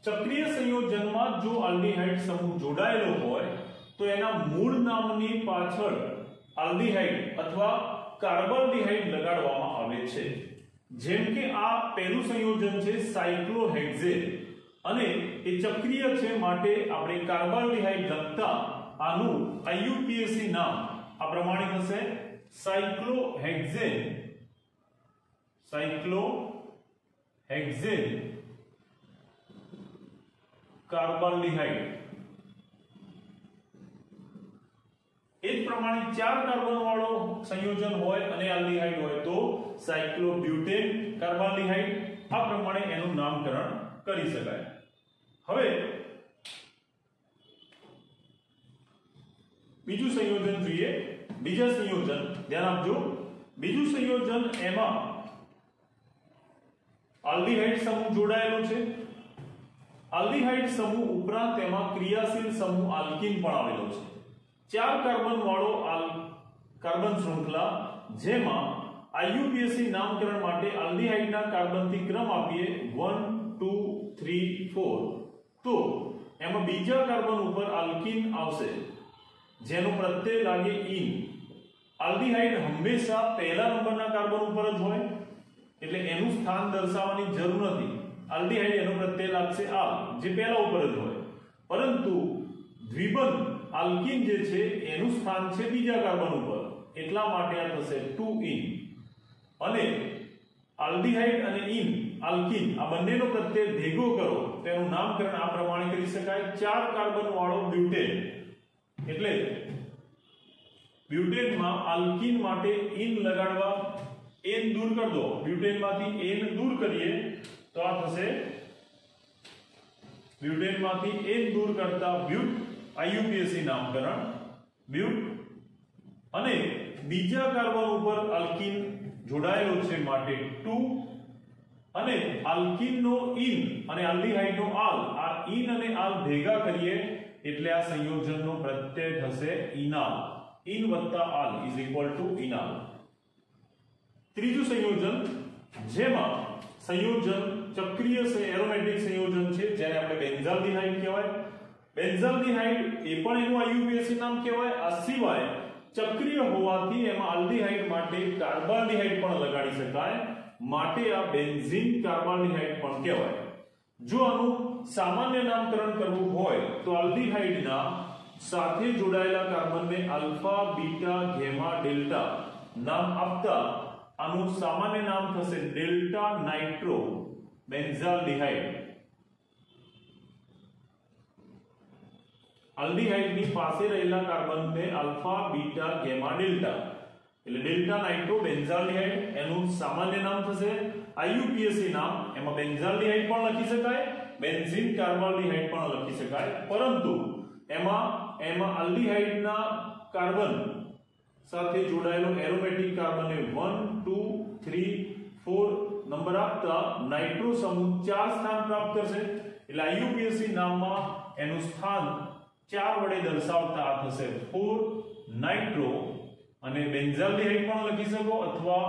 A: ચક્રીય સંયોજનમાં જો આલ્ડીહાઇડ સમૂહ જોડાયેલો હોય તો એના મૂળ નામની પાછળ આલ્ડીહાઇડ અથવા કાર્બાલ્ડીહાઇડ લગાડવામાં આવે છે. જેમ કે આ પહેલું સંયોજન છે સાયક્લોહેક્ઝેન અને એ ચક્રીય છે માટે આપણે કાર્બાલ્ડીહાઇડ લખતા આનું IUPAC નામ આ પ્રમાણે થશે સાયક્લોહેક્ઝેન કાર્બાલ્ડીહાઇડ. એ જ પ્રમાણે 4 કાર્બન વાળો સંયોજન હોય અને આલ્ડીહાઇડ હોય તો સાયક્લોબ્યુટેન કાર્બાલ્ડીહાઇડ. આ પ્રમાણે એનું નામકરણ કરી શકાય. હવે બીજું સંયોજન જોઈએ. બીજા સંયોજન ધ્યાન આપજો. બીજું સંયોજન એમાં આલ્ડીહાઇડ સમૂહ જોડાયેલો છે. આલ્ડીહાઇડ સમૂહ ઉપરાંત તેમાં ક્રિયાશીલ સમૂહ આલ્કીન પણ આવેલો છે. 4 કાર્બન વાળો કાર્બન શૃંખલા જેમાં IUPAC નામકરણ માટે આલ્ડીહાઇડના કાર્બનથી ક્રમ આપીએ 1 2 3 4 તો એમાં બીજા કાર્બન ઉપર આલ્કીન આવશે જેનો પ્રત્યય લાગે ઇન. આલ્ડીહાઇડ હંમેશા પહેલા નંબરના કાર્બન ઉપર જ હોય એટલે એનું સ્થાન દર્શાવવાની જરૂર નથી. આલ્ડીહાઇડ એનો પ્રત્યય લાગશે આ જે પહેલા ઉપર જ હોય, પરંતુ દ્વિબંધ આલ્કીન જે છે એનું સ્થાન છે બીજા કાર્બન ઉપર, એટલા માટે આ થશે 2 ઇન. અને આલ્ડીહાઇડ અને ઇન આલ્કીન આ બંનેનો પ્રત્યય ભેગો કરો તેનું નામકરણ આ પ્રમાણે કરી શકાય 4 કાર્બન વાળો બ્યુટેન. એટલે બ્યુટેનમાં આલ્કીન માટે ઇન લગાડવા n દૂર કરી દો. બ્યુટેનમાંથી n દૂર કરીએ તો આ થશે બ્યુટેનમાંથી n દૂર કરતા બ્યુટ IUPAC નામકરણ બ્યુટ. અને બીજા કાર્બન ઉપર આલ્કીન જોડાયેલો છે માટે 2 અને આલ્કીનનો ઇન અને આલ્ડીહાઇડનો આલ. આ ઇન અને આલ ભેગા કરીએ એટલે આ સંયોજનનો પ્રત્યય થશે ઇનાલ. ઇન વત્તા આલ ઇઝ ઇક્વલ ટુ ઇનાલ. ત્રીજું સંયોજન જેમાં સંયોજન ચક્રીય એરોમેટિક સંયોજન છે જેને આપણે બેન્ઝાલ્ડીહાઇડ કહેવાય. બેન્ઝાલ્ડીહાઇડ એ પણ એનું IUPAC નામ કહેવાય. આ સિવાય ચક્રીય હોવાથી એમાં આલ્ડીહાઇડ માટે કાર્બાલ્ડીહાઇડ પણ લગાડી શકાય માટે આ બેન્ઝીન કાર્બાલ્ડીહાઇડ પણ કહેવાય. જો આનું સામાન્ય નામકરણ કરવું હોય તો આલ્ડીહાઇડના સાથે જોડાયેલા કાર્બનને આલ્ફા બીટા ગેમા ડેલ્ટા નામ આપતા આનું સામાન્ય નામ થશે ડેલ્ટા નાઇટ્રો બેન્ઝાલ્ડીહાઇડ. આલ્ડીહાઇડની પાસે રહેલા કાર્બનને આલ્ફા બીટા ગેમા ડેલ્ટા એટલે ડેલ્ટા નાઇટ્રોબેન્ઝાલ્ડિહાઇડ એનું સામાન્ય નામ થશે IUPAC નામ. એમાં બેન્ઝાલ્ડિહાઇડ પણ લખી શકાય, બેન્ઝીન કાર્બાલ્ડિહાઇડ પણ લખી શકાય, પરંતુ એમાં આલ્ડીહાઇડના કાર્બન સાથે જોડાયેલો એરોમેટિક કાર્બનને 1 2 3 4 નંબર આપતા નાઇટ્રો સમૂહ 4 સ્થાન પ્રાપ્ત કરશે. એટલે IUPAC નામમાં એનું સ્થાન 4 વડે દર્શાવતા આ થશે 4 નાઇટ્રો. અને બેન્ઝાલ્ડિહાઇડ પણ લખી શકો અથવા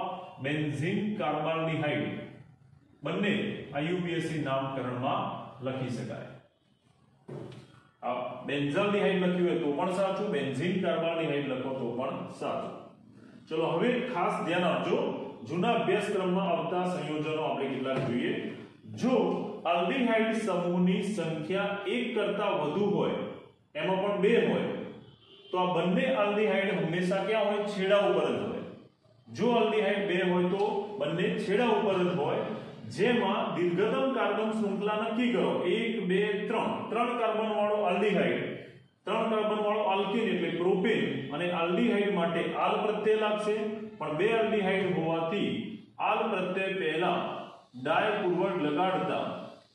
A: બેન્ઝીન કાર્બાલ્ડિહાઇડ બંને IUPAC નામકરણમાં લખી શકાય. આ બેન્ઝાલ્ડિહાઇડ લખ્યું હોય તો પણ સાચું, બેન્ઝીન કાર્બાલ્ડિહાઇડ લખો તો પણ સાચું. ચલો હવે ખાસ ધ્યાન આપજો, જૂના અભ્યાસક્રમમાં આવતા સંયોજનો આપણે કેટલાક જોઈએ. જો આલ્ડીહાઇડ સમૂહની સંખ્યા 1 કરતા વધુ હોય, એમાં પણ 2 હોય, તો આ બંને આલ્ડીહાઇડ હંમેશા ક્યાં હોય? છેડા ઉપર જ હોય. જો આલ્ડીહાઇડ 2 હોય તો બંને છેડા ઉપર જ હોય. જેમાં દીર્ઘતમ કાર્બન શૃંખલા નક્કી કરો 1 2 3 3 કાર્બન વાળો આલ્ડીહાઇડ, 3 કાર્બન વાળો આલ્કેન એટલે પ્રોપેન, અને આલ્ડીહાઇડ માટે આલ પ્રત્યય લાગશે, પણ 2 આલ્ડીહાઇડ હોવાથી આલ પ્રત્યય પહેલા ડાય પૂર્વક લગાડતા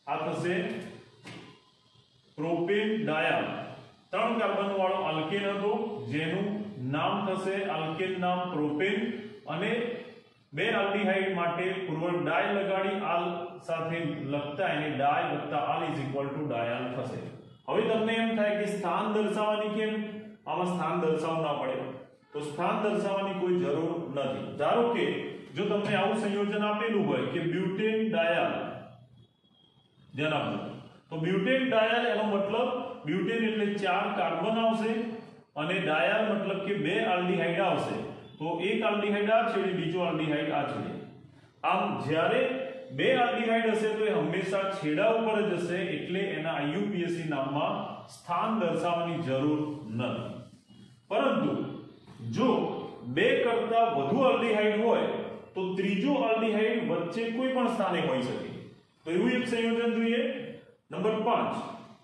A: આ થશે પ્રોપેન ડાયાલ. 3 કાર્બન વાળો આલ્કેન હતો જેનું નામ થશે આલ્કેન નામ પ્રોપેન, અને 2 આલ્ડીહાઇડ માટે પૂર્વક ડાય લગાડી આલ સાથે લખતા એને ડાય વત્તા આલ ઇઝ ઇક્વલ ટુ ડાયાલ થશે. હવે તમને એમ થાય કે સ્થાન દર્શાવવાની કેમ? આમાં સ્થાન દર્શાવવું ના પડે, તો સ્થાન દર્શાવવાની કોઈ જરૂર નથી. ધારો કે જો તમને આવું સંયોજન આપેલું હોય કે બ્યુટેન ડાયાલ, ધ્યાન આપજો, તો બ્યુટેન ડાયાલ એનો મતલબ બ્યુટેન એટલે 4 કાર્બન આવશે અને ડાયાલ મતલબ કે 2 આલ્ડીહાઇડ આવશે. તો એક આલ્ડીહાઇડ આ છેડે, બીજો આલ્ડીહાઇડ આ છેડે. આમ જ્યારે 2 આલ્ડીહાઇડ હશે તો એ હંમેશા છેડા ઉપર જ હશે, એટલે એના IUPAC નામમાં સ્થાન દર્શાવવાની જરૂર નથી. પરંતુ જો 2 કરતા વધુ આલ્ડીહાઇડ હોય તો ત્રીજો આલ્ડીહાઇડ વચ્ચે કોઈ પણ સ્થાને હોઈ શકે. તો એવું એક સંયોજન જોઈએ. નંબર 5,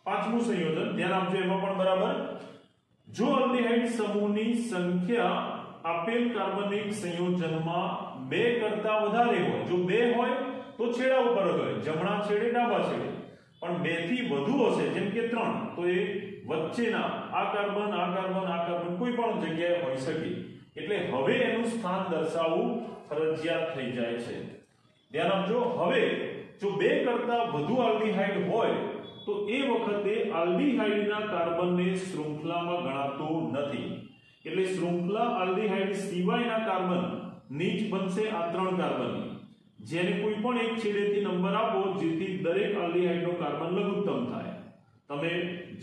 A: પાંચમું સંયોજન ધ્યાન આપજો, એમાં પણ બરાબર. જો આલ્ડીહાઇડ સમૂહની સંખ્યા આપેલ કાર્બનિક સંયોજનમાં 2 કરતા વધારે હોય, જો 2 હોય તો છેડા ઉપર જ હોય, જમણા છેડે ડાબા છેડે, પણ 2 થી વધુ હશે જેમ કે 3, તો એ વચ્ચેના આ કાર્બન કોઈ પણ જગ્યાએ હોઈ શકે. એટલે હવે એનું સ્થાન દર્શાવવું ફરજિયાત થઈ જાય છે. ધ્યાન આપજો. હવે જો 2 કરતા વધુ આલ્ડીહાઇડ હોય તો એ વખતે આલ્ડીહાઇડના કાર્બનને શૃંખલામાં ગણાતો નથી. એટલે શૃંખલા આલ્ડીહાઇડ સિવાયના કાર્બન નીચ બનશે આ 3 કાર્બનની, જેને કોઈ પણ એક છેડેથી નંબર આપો જેથી દરેક આલ્ડીહાઇડનો કાર્બન લઘુત્તમ થાય. તમે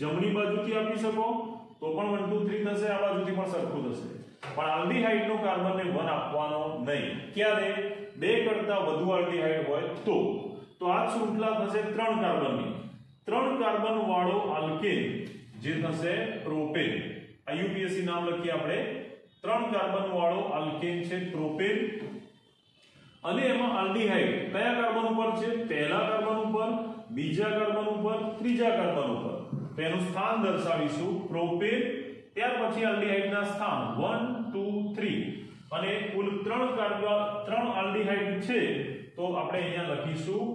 A: જમણી બાજુથી આપી શકો તો પણ 1 2 3 થશે, આ બાજુથી પણ સરખું થશે, પણ આલ્ડીહાઇડનો કાર્બનને 1 આપવાનો નહીં. ક્યારે? 2 કરતા વધુ આલ્ડીહાઇડ હોય તો આ શૃંખલા થશે 3 કાર્બનની. 3 કાર્બન વાળો આલ્કેન જે થશે પ્રોપેન. IUPAC નામ લખીએ આપણે. 3 કાર્બન વાળો આલ્કેન છે પ્રોપેન, અને એમાં આલ્ડીહાઇડ કયા કાર્બન ઉપર છે? પહેલા કાર્બન ઉપર, બીજા કાર્બન ઉપર, ત્રીજા કાર્બન ઉપર. તો એનું સ્થાન દર્શાવીશું પ્રોપેન, ત્યાર પછી આલ્ડીહાઇડના સ્થાન 1 2 3, અને કુલ 3 આલ્ડીહાઇડ છે તો આપણે અહીંયા લખીશું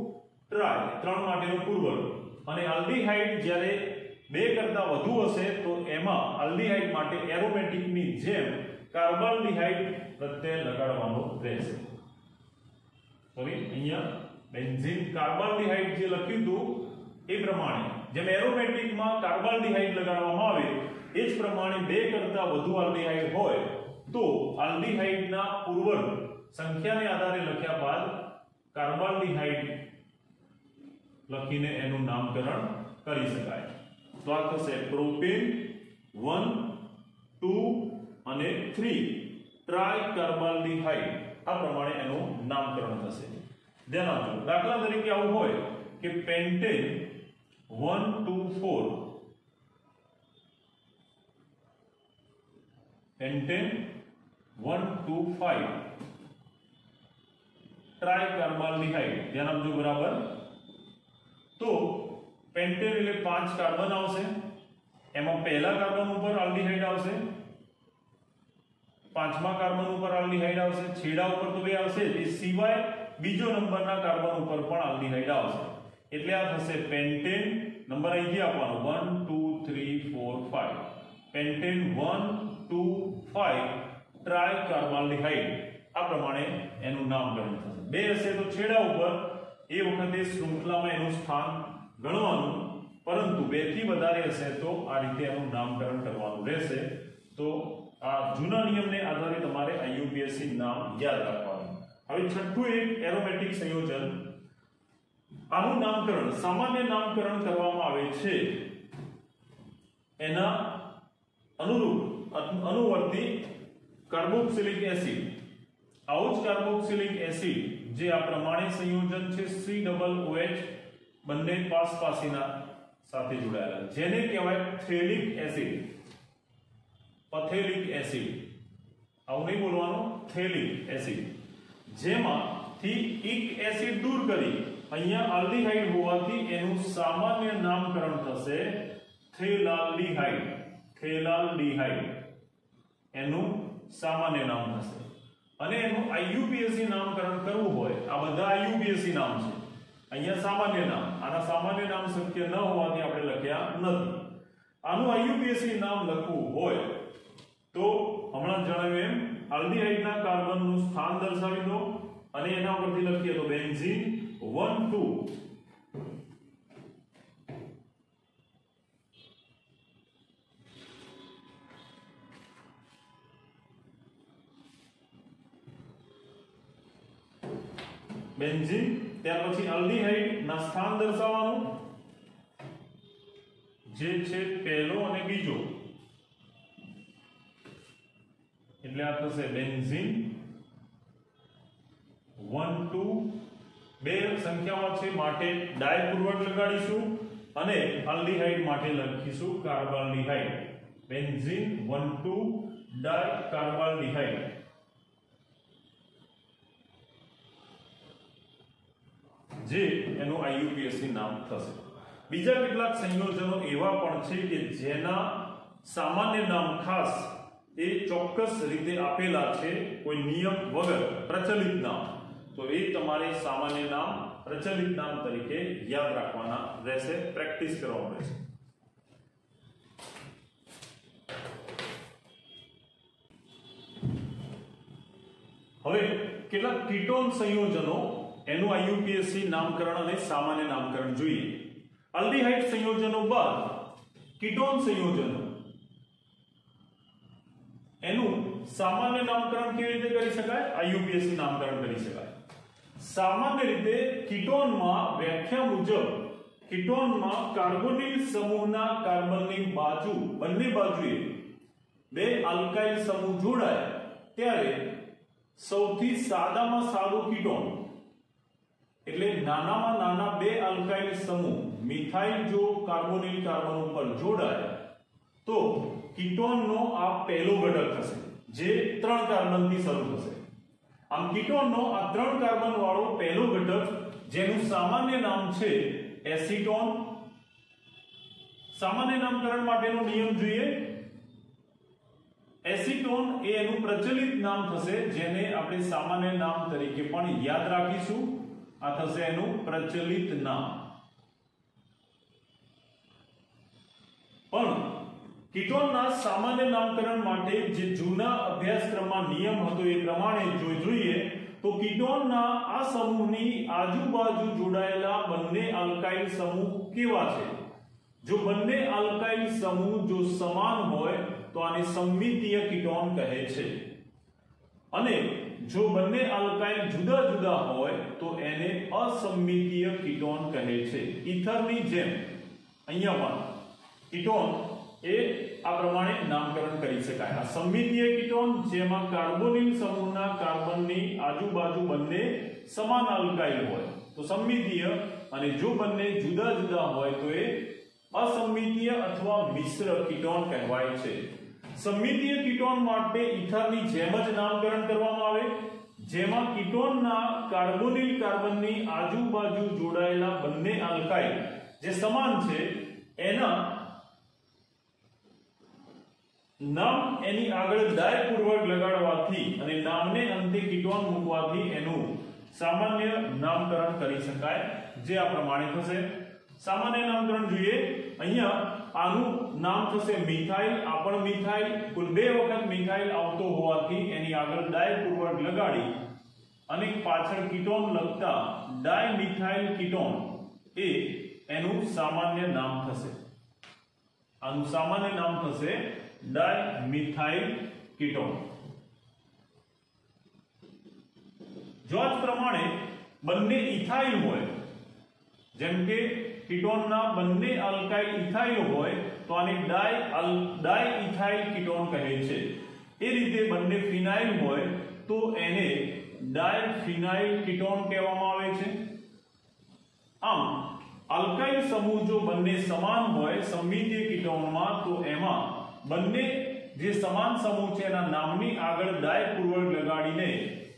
A: ટ્રાય, 3 માટેનો પૂર્વક. અને આલ્ડીહાઇડ જ્યારે 2 કરતા વધુ હશે તો એમાં આલ્ડીહાઇડ માટે એરોમેટિકની જેમ કાર્બાલ્ડીહાઇડ પ્રત્યય લગાડવાનો રહેશે. સોરી, અહીંયા બેન્ઝીન કાર્બાલ્ડીહાઇડ જે લખ્યું હતું એ પ્રમાણે જેમ એરોમેટિકમાં કાર્બાલ્ડીહાઇડ લગાડવામાં આવે એ જ પ્રમાણે 2 કરતા વધુ આલ્ડીહાઇડ હોય તો આલ્ડીહાઇડના પૂર્વક સંખ્યાને આધારે લખ્યા બાદ કાર્બાલ્ડીહાઇડ લખીને એનું નામકરણ કરી શકાય. તો આ થશે પ્રોપેન 1 2 અને 3 ટ્રાય કાર્બાલ્ડીહાઇડ. આ પ્રમાણે એનું નામકરણ થશે. ધ્યાન આપજો. દાખલા તરીકે આવું હોય કે પેન્ટેન 1 2 4, પેન્ટેન 1 2 5 ટ્રાય કાર્બાલ્ડીહાઇડ. ધ્યાન આપજો બરાબર. તો પેન્ટેન એટલે 5 કાર્બન આવશે, એમાં પહેલા કાર્બન ઉપર આલ્ડીહાઇડ આવશે, પાંચમા કાર્બન ઉપર આલ્ડીહાઇડ આવશે, છેડા ઉપર તો બે આવશે, એ સિવાય બીજો નંબરના કાર્બન ઉપર પણ આલ્ડીહાઇડ આવશે. એટલે આ થશે પેન્ટેન. નંબર અહીંથી આપવાનો 1 2 3 4 5. પેન્ટેન 1 2 5 ટ્રાયકાર્બાલ્ડિહાઇડ. આ પ્રમાણે એનું નામકરણ થશે. બે હશે તો છેડા ઉપર એ વખતે શૃંખલામાં એનું સ્થાન ગણવાનું, પરંતુ બે થી વધારે હશે તો આ રીતે એનું નામકરણ કરવાનું રહેશે. તો આ જૂના નિયમને આધારે તમારે IUPAC નામ યાદ રાખવાનું. હવે છઠ્ઠું એક એરોમેટિક સંયોજન. આનું નામકરણ, સામાન્ય નામકરણ કરવામાં આવે છે એના અનુરૂપ અનુવર્તી કાર્બોક્સિલિક એસિડ. આવું જ કાર્બોક્સિલિક એસિડ જે આ પ્રમાણે સંયોજન છે COOH, બંને પાસપાસીના સાથે જોડાયેલા, જેને કહેવાય થેલિક એસિડ, પથેલિક એસિડ. આવું નહીં બોલવાનું, થેલિક એસિડ. જેમાંથી એક એસિડ દૂર કરી અહીંયા આલ્ડીહાઇડ હોવાથી એનું સામાન્ય નામકરણ થશે થેલાલ્ડીહાઇડ. થેલાલ્ડીહાઇડ એનું સામાન્ય નામ થશે. અને એનું IUPAC નામકરણ કરવું હોય, આ બધા IUPAC નામ છે, અહીંયા સામાન્ય નામ, આના સામાન્ય નામ શક્ય ન હોવાથી આપણે લખ્યા નથી. આનું IUPAC નામ લખવું હોય તો હમણાં જણાવ્યું એમ આલ્ડીહાઇડના કાર્બનનું સ્થાન દર્શાવી દો અને એના પરથી લખીએ તો બેન્ઝીન 1 2. બેન્ઝીન, ત્યાર પછી આલ્ડીહાઇડ ના સ્થાન દર્શાવવાનું, જે છે પહેલો અને બીજો, એટલે આ થશે બેન્ઝીન 1 2. બે સંખ્યામાં છે માટે ડાય પૂર્વક લગાડીશું અને આલ્ડીહાઇડ માટે લખીશું કાર્બાલ્ડીહાઇડ. બેન્ઝીન 1 2 ડાય કાર્બાલ્ડીહાઇડ. જે એનું IUPAC નામ થશે. બીજા કેટલાક સંયોજનો એવા પણ છે કે જેના સામાન્ય નામ ખાસ એ ચોક્કસ રીતે આપેલા છે, કોઈ નિયમ વગર, પ્રચલિત નામ. તો એ તમારે સામાન્ય નામ પ્રચલિત નામ તરીકે યાદ રાખવાના રહેશે, પ્રેક્ટિસ કરવાનું રહેશે. હવે કેટલાક કીટોન સંયોજનો, એનું IUPAC નામકરણ અને સામાન્ય નામકરણ જોઈએ. આલ્ડીહાઇડ સંયોજનો બાદ કીટોન સંયોજનો, એનું સામાન્ય નામકરણ કેવી રીતે કરી શકાય? IUPAC નામકરણ કરી શકાય. સામાન્ય રીતે કીટોનમાં વ્યાખ્યા મુજબ કીટોનમાં કાર્બોનિલ સમૂહના કાર્બનની બાજુ, બંને બાજુએ બે આલ્કાઇલ સમૂહ જોડાય ત્યારે સૌથી સાદામાં સાદું કીટોન, એટલે નાનામાં નાના બે આલ્કાઇલ સમૂહ મિથાઇલ જો કાર્બોનિલ કાર્બન ઉપર જોડાય તો કીટોનનો આ પહેલો ઘટક થશે, જે 3 કાર્બનથી શરૂ થશે. આમ કીટોનનો આ 3 કાર્બન વાળો પહેલો ઘટક, જેનું સામાન્ય નામ છે એસીટોન. સામાન્ય નામકરણ માટેનો નિયમ જોઈએ. એસીટોન એ એનું પ્રચલિત નામ થશે, જેને આપણે સામાન્ય નામ તરીકે પણ યાદ રાખીશું. આ થશે એનું પ્રચલિત નામ. પણ કીટોનના સામાન્ય નામકરણ માટે જે જૂના અભ્યાસક્રમમાં નિયમ હતો એ પ્રમાણે જોઈએ તો કીટોનના આ સમૂહની આજુબાજુ જોડાયેલા બંને આલ્કાઇલ સમૂહ કેવા છે? જો બંને આલ્કાઇલ સમૂહ જો સમાન હોય તો આને સમમિતીય કીટોન કહે છે, અને જો બંને આલ્કાઇલ જુદા જુદા હોય તો એને અસમમિતીય કીટોન કહે છે. ઈથરની જેમ અહીંયા પણ કીટોન એ આ પ્રમાણે નામકરણ કરી શકાય. આ સમમિતીય કીટોન જેમાં કાર્બોનિલ સમૂહના કાર્બનની આજુબાજુ બંને સમાન આલ્કાઇલ હોય તો સમમિતીય, અને જો બંને જુદા જુદા હોય તો એ અસમમિતીય અથવા મિશ્ર કીટોન કહેવાય છે. સમમિતીય કીટોન માટે ઈથરની જેમ જ નામકરણ કરવામાં આવે, જેમાં કીટોનના કાર્બોનિલ કાર્બનની આજુબાજુ જોડાયેલા બંને આલ્કાઇલ જે સમાન છે એના નામ એની આગળ ડાયપૂર્વક લગાડવાથી અને નામને અંતે કીટોન મૂકવાથી એનું સામાન્ય નામકરણ કરી શકાય, જે આ પ્રમાણે થશે. સામાન્ય નામકરણ જોઈએ. અહીંયા આનું નામ થશે મિથાઇલ. આ પણ મિથાઇલ. કુલ 2 વખત મિથાઇલ આવતો હોવાથી એની આગળ ડાયપૂર્વક લગાડી અને પાછળ કીટોન લખતા ડાયમિથાઇલ કીટોન એ એનું સામાન્ય નામ થશે. આનું સામાન્ય નામ થશે ડાયમિથાઇલ કીટોન. જો આ પ્રમાણે બંને ઇથાઇલ હોય, જેમ કે કીટોનના બંને અલ્કાઇલ ઇથાઇલ હોય તો આને ડાયઇથાઇલ કીટોન કહે છે. એ રીતે બંને ફિનાઇલ હોય તો એને ડાયફિનાઇલ કીટોન કહેવામાં આવે છે. આમ અલ્કાઇલ સમૂહ જો બંને સમાન હોય સમમિતીય કીટોનમાં તો એમાં બંને જે સમાન સમૂહ છે એના નામની આગળ ડાયપૂર્વક લગાડીને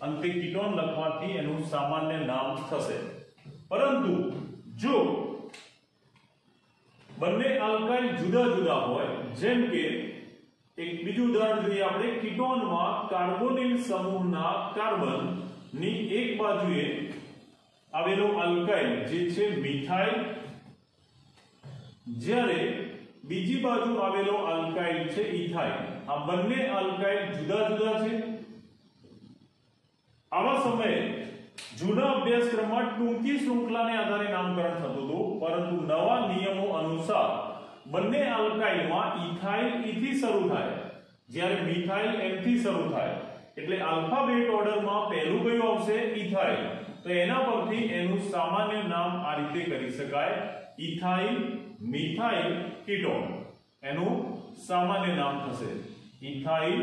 A: અંતે કીટોન લખવાથી એનું સામાન્ય નામ થશે. પરંતુ જો બંને અલ્કાઇલ જુદા જુદા હોય, જેમ કે એક બીજું ઉદાહરણ જોઈએ આપણે, કીટોનમાં કાર્બોનિલ સમૂહના કાર્બન ની એક બાજુએ આવેલો અલ્કાઇલ જે છે મિથાઇલ, જ્યારે બીજી બાજુ આવેલો અલ્કાઇલ છે ઇથાઇલ. આ બંને અલ્કાઇલ જુદા જુદા છે. આવા સમયે જૂના અભ્યાસક્રમમાં ટૂંકી શૃંખલાને આધારે નામકરણ થતું હતું, પરંતુ નવા નિયમો અનુસાર બંને અલ્કાઇલમાં ઇથાઇલ થી શરૂ થાય, જ્યારે મિથાઇલ એમ થી શરૂ થાય. એટલે આલ્ફાબેટ ઓર્ડરમાં પહેલું કયું આવશે? ઇથાઇલ. તો એના પરથી એનું સામાન્ય નામ આ રીતે કરી શકાય, ઇથાઇલ મિથાઇલ કીટોન. એનું સામાન્ય નામ થશે ઇથાઇલ.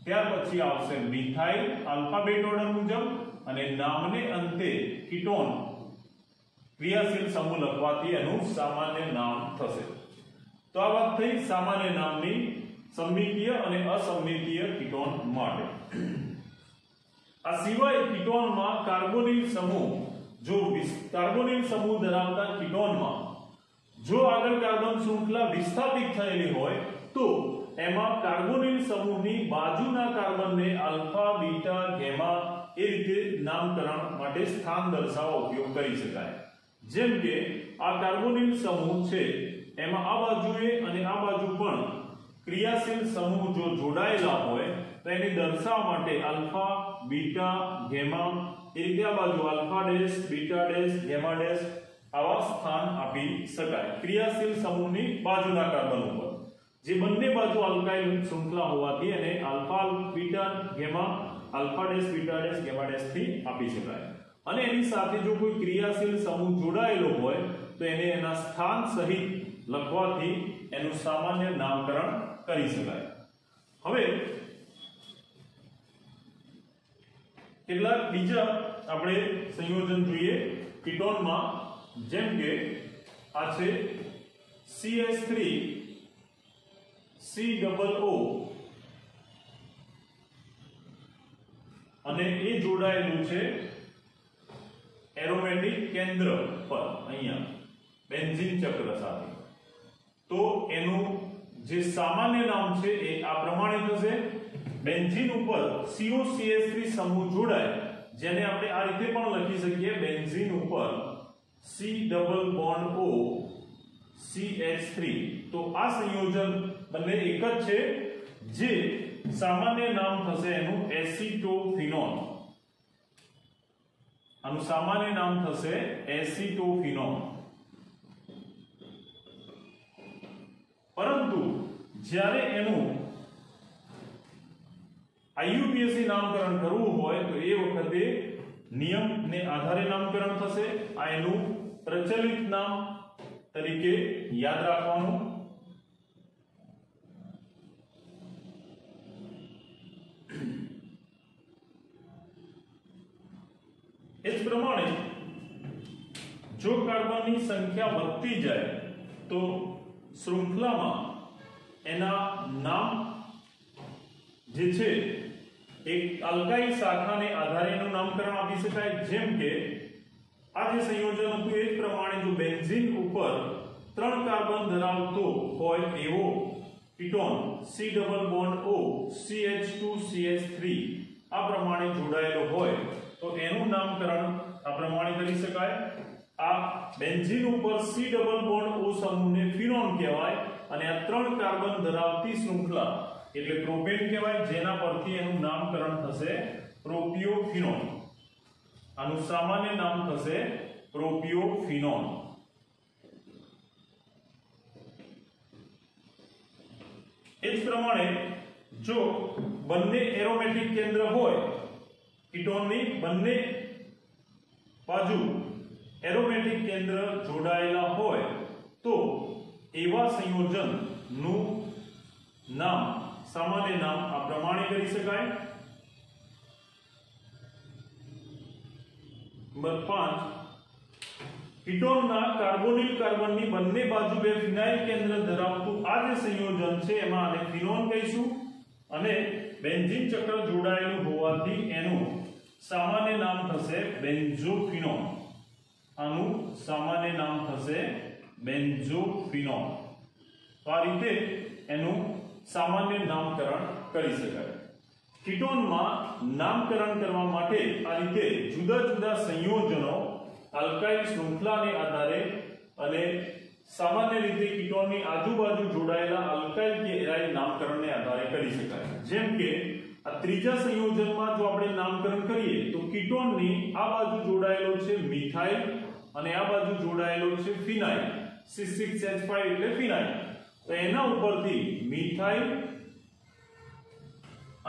A: ત્યાર પછી આવશે મિથાઇલ આલ્ફાબેટ ઓર્ડર મુજબ, અને નામને અંતે કીટોન ક્રિયાશીલ સમૂહ લખવાથી એનું સામાન્ય નામ થશે. તો આ વાત થઈ સામાન્ય નામની સમમિતીય અને અસમમિતીય કીટોન માટે. આ સિવાય કીટોનમાં કાર્બોનિલ સમૂહ, જો કાર્બોનિલ સમૂહ ધરાવતા કીટોનમાં જો આગળ કાર્બન શૃંખલા વિસ્થાપિત થયેલી હોય તો એમાં કાર્બોનિલ સમૂહની બાજુના કાર્બનને આલ્ફા, બીટા, ગેમા એ રીતે નામકરણ માટે સ્થાન દર્શાવવા ઉપયોગ કરી શકાય. જેમ કે આ કાર્બોનિલ સમૂહ છે, એમાં આ બાજુએ અને આ બાજુ પણ ક્રિયાશીલ સમૂહ જો જોડાયેલા હોય તો એને દર્શાવવા માટે આલ્ફા, બીટા, ગેમા એ રીતે આ બાજુ alpha dash, beta dash, gamma dash આવા સ્થાન આપી શકાય ક્રિયાશીલ સમૂહની બાજુના કાર્બન ઉપર. જે બંને બાજુ અલ્કાઇલ શૃંખલા હોવાથી એને alpha, beta, gamma, alpha dash, beta dash, gamma dash થી આપી શકાય. અને એની સાથે જો કોઈ ક્રિયાશીલ સમૂહ જોડાયેલો હોય તો એને એના સ્થાન સહિત લખવાથી એનું સામાન્ય નામકરણ કરી શકાય. હવે કેટલાક બીજા આપણે સંયોજન જોઈએ કીટોનમાં, જેમ કે આ છે CH3 COO અને એ જોડાયેલું છે એરોમેટિક કેન્દ્ર પર અહીંયા બેન્ઝીન ચક્ર સાથે. તો એનું જે સામાન્ય નામ છે એ આ પ્રમાણે થશે. બેન્ઝીન ઉપર COCH3 સમૂહ જોડાય, જેને આપણે આ રીતે પણ લખી શકીએ, બેન્ઝીન ઉપર C double bond O CH3. તો આ સંયોજન બંને એક જ છે, જે સામાન્ય નામ થશે એનું એસિટોફિનોન. આનું સામાન્ય નામ થશે એસિટોફિનોન. પરંતુ જ્યારે એનું IUPAC નામકરણ કરવું હોય તો એ વખતે નિયમને આધારે નામકરણ થશે. આ એનું પ્રચલિત નામ તરીકે યાદ રાખવાનું. એ જ પ્રમાણે જો કાર્બનની સંખ્યા વધતી જાય તો શૃંખલામાં એના નામ જે છે એક અલ્કાઇલ શાખાને આધારે એનું નામકરણ આપી શકાય. જેમ કે આ જે સંયોજન હતું એ જ પ્રમાણે જો બેન્ઝીન ઉપર 3 કાર્બન ધરાવતો હોય એવો ketone C double bond O CH2CH3 આ પ્રમાણે જોડાયેલો હોય તો એનું નામકરણ આ પ્રમાણે કરી શકાય। આ બેન્ઝીન ઉપર C ડબલ બોન્ડ O સમૂહને ફિનોન કહેવાય અને આ 3 કાર્બન ધરાવતી શૃંખલા એટલે પ્રોપેન કહેવાય, જેના પરથી એનું નામકરણ થશે પ્રોપિયોફિનોન। આનું સામાન્ય નામ થશે પ્રોપિયોફિનોન। એ જ પ્રમાણે જો બંને એરોમેટિક કેન્દ્ર હોય, કીટોનની બંને બાજુ એરોમેટિક કેન્દ્ર જોડાયેલા હોય તો એવા સંયોજનનું નામ સામાન્ય નામ આ પ્રમાણે કરી શકાય। નંબર 5 કીટોનના કાર્બોનિલ કાર્બનની બંને બાજુ બે ફિનાઇલ કેન્દ્ર ધરાવતું આ જે સંયોજન છે એમાં આને ફિનોન કહીશું અને બેન્ઝીન ચક્ર જોડાયેલું હોવાથી એનું સામાન્ય નામ થશે બેન્ઝોફિનોન। આનું સામાન્ય નામ થશે બેન્ઝોફિનોન। તો આ રીતે એનું સામાન્ય નામકરણ કરી શકાય। કીટોનમાં નામકરણ કરવા માટે આ રીતે જુદા જુદા સંયોજનો આલ્કાઇલ શૃંખલાને આધારે અને સામાન્ય રીતે કીટોનની આજુબાજુ જોડાયેલા આલ્કાઇલ કે એરાઇલ નામકરણને આધારે કરી શકાય। જેમ કે આ ત્રીજા સંયોજનમાં જો આપણે નામકરણ કરીએ તો કીટોનની આ બાજુ જોડાયેલો છે મિથાઇલ અને આ બાજુ જોડાયેલો છે ફિનાઇલ, C6H5 એટલે ફિનાઇલ। તો એના ઉપરથી મિથાઇલ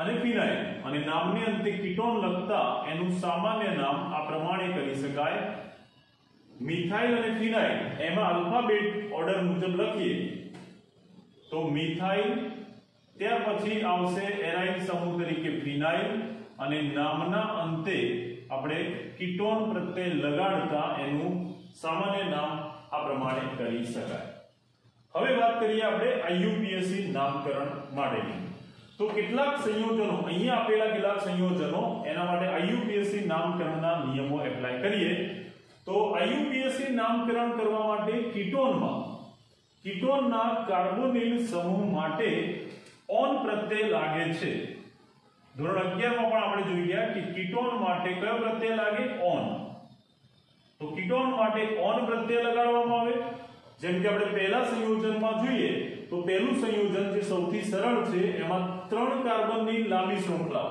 A: અને ફિનાઇલ અને નામને અંતે કીટોન લખતા એનું સામાન્ય નામ આ પ્રમાણે કરી શકાય। મિથાઇલ અને ફિનાઇલ એમાં આલ્ફાબેટ ઓર્ડર મુજબ લખીએ તો મિથાઇલ, ત્યાર પછી આવશે એરાઇલ સમૂહ તરીકે ફિનાઇલ અને નામના અંતે આપણે કીટોન પ્રત્યે લગાડતા એનું સામાન્ય નામ આ પ્રમાણે કરી શકાય। હવે વાત કરીએ આપણે IUPAC નામકરણ માટેની। તો કેટલાક સંયોજનો અહીંયા આપેલા કેટલાક સંયોજનો એના માટે IUPAC નામકરણના નિયમો એપ્લાય કરીએ તો IUPAC નામકરણ કરવા માટે કીટોનના કાર્બોનિલ સમૂહ માટે ઓન પ્રત્યય લાગે છે। ધોરણ 11 માં પણ આપણે જોઈ ગયા કે કીટોન માટે કયો પ્રત્યય લાગે? ઓન। તો કીટોન માટે ઓન પ્રત્યય લગાડવામાં આવે। જેમ કે આપણે પહેલા સંયોજનમાં જોઈએ તો પહેલું સંયોજન જે સૌથી સરળ છે એમાં 3 કાર્બનની લાંબી શૃંખલા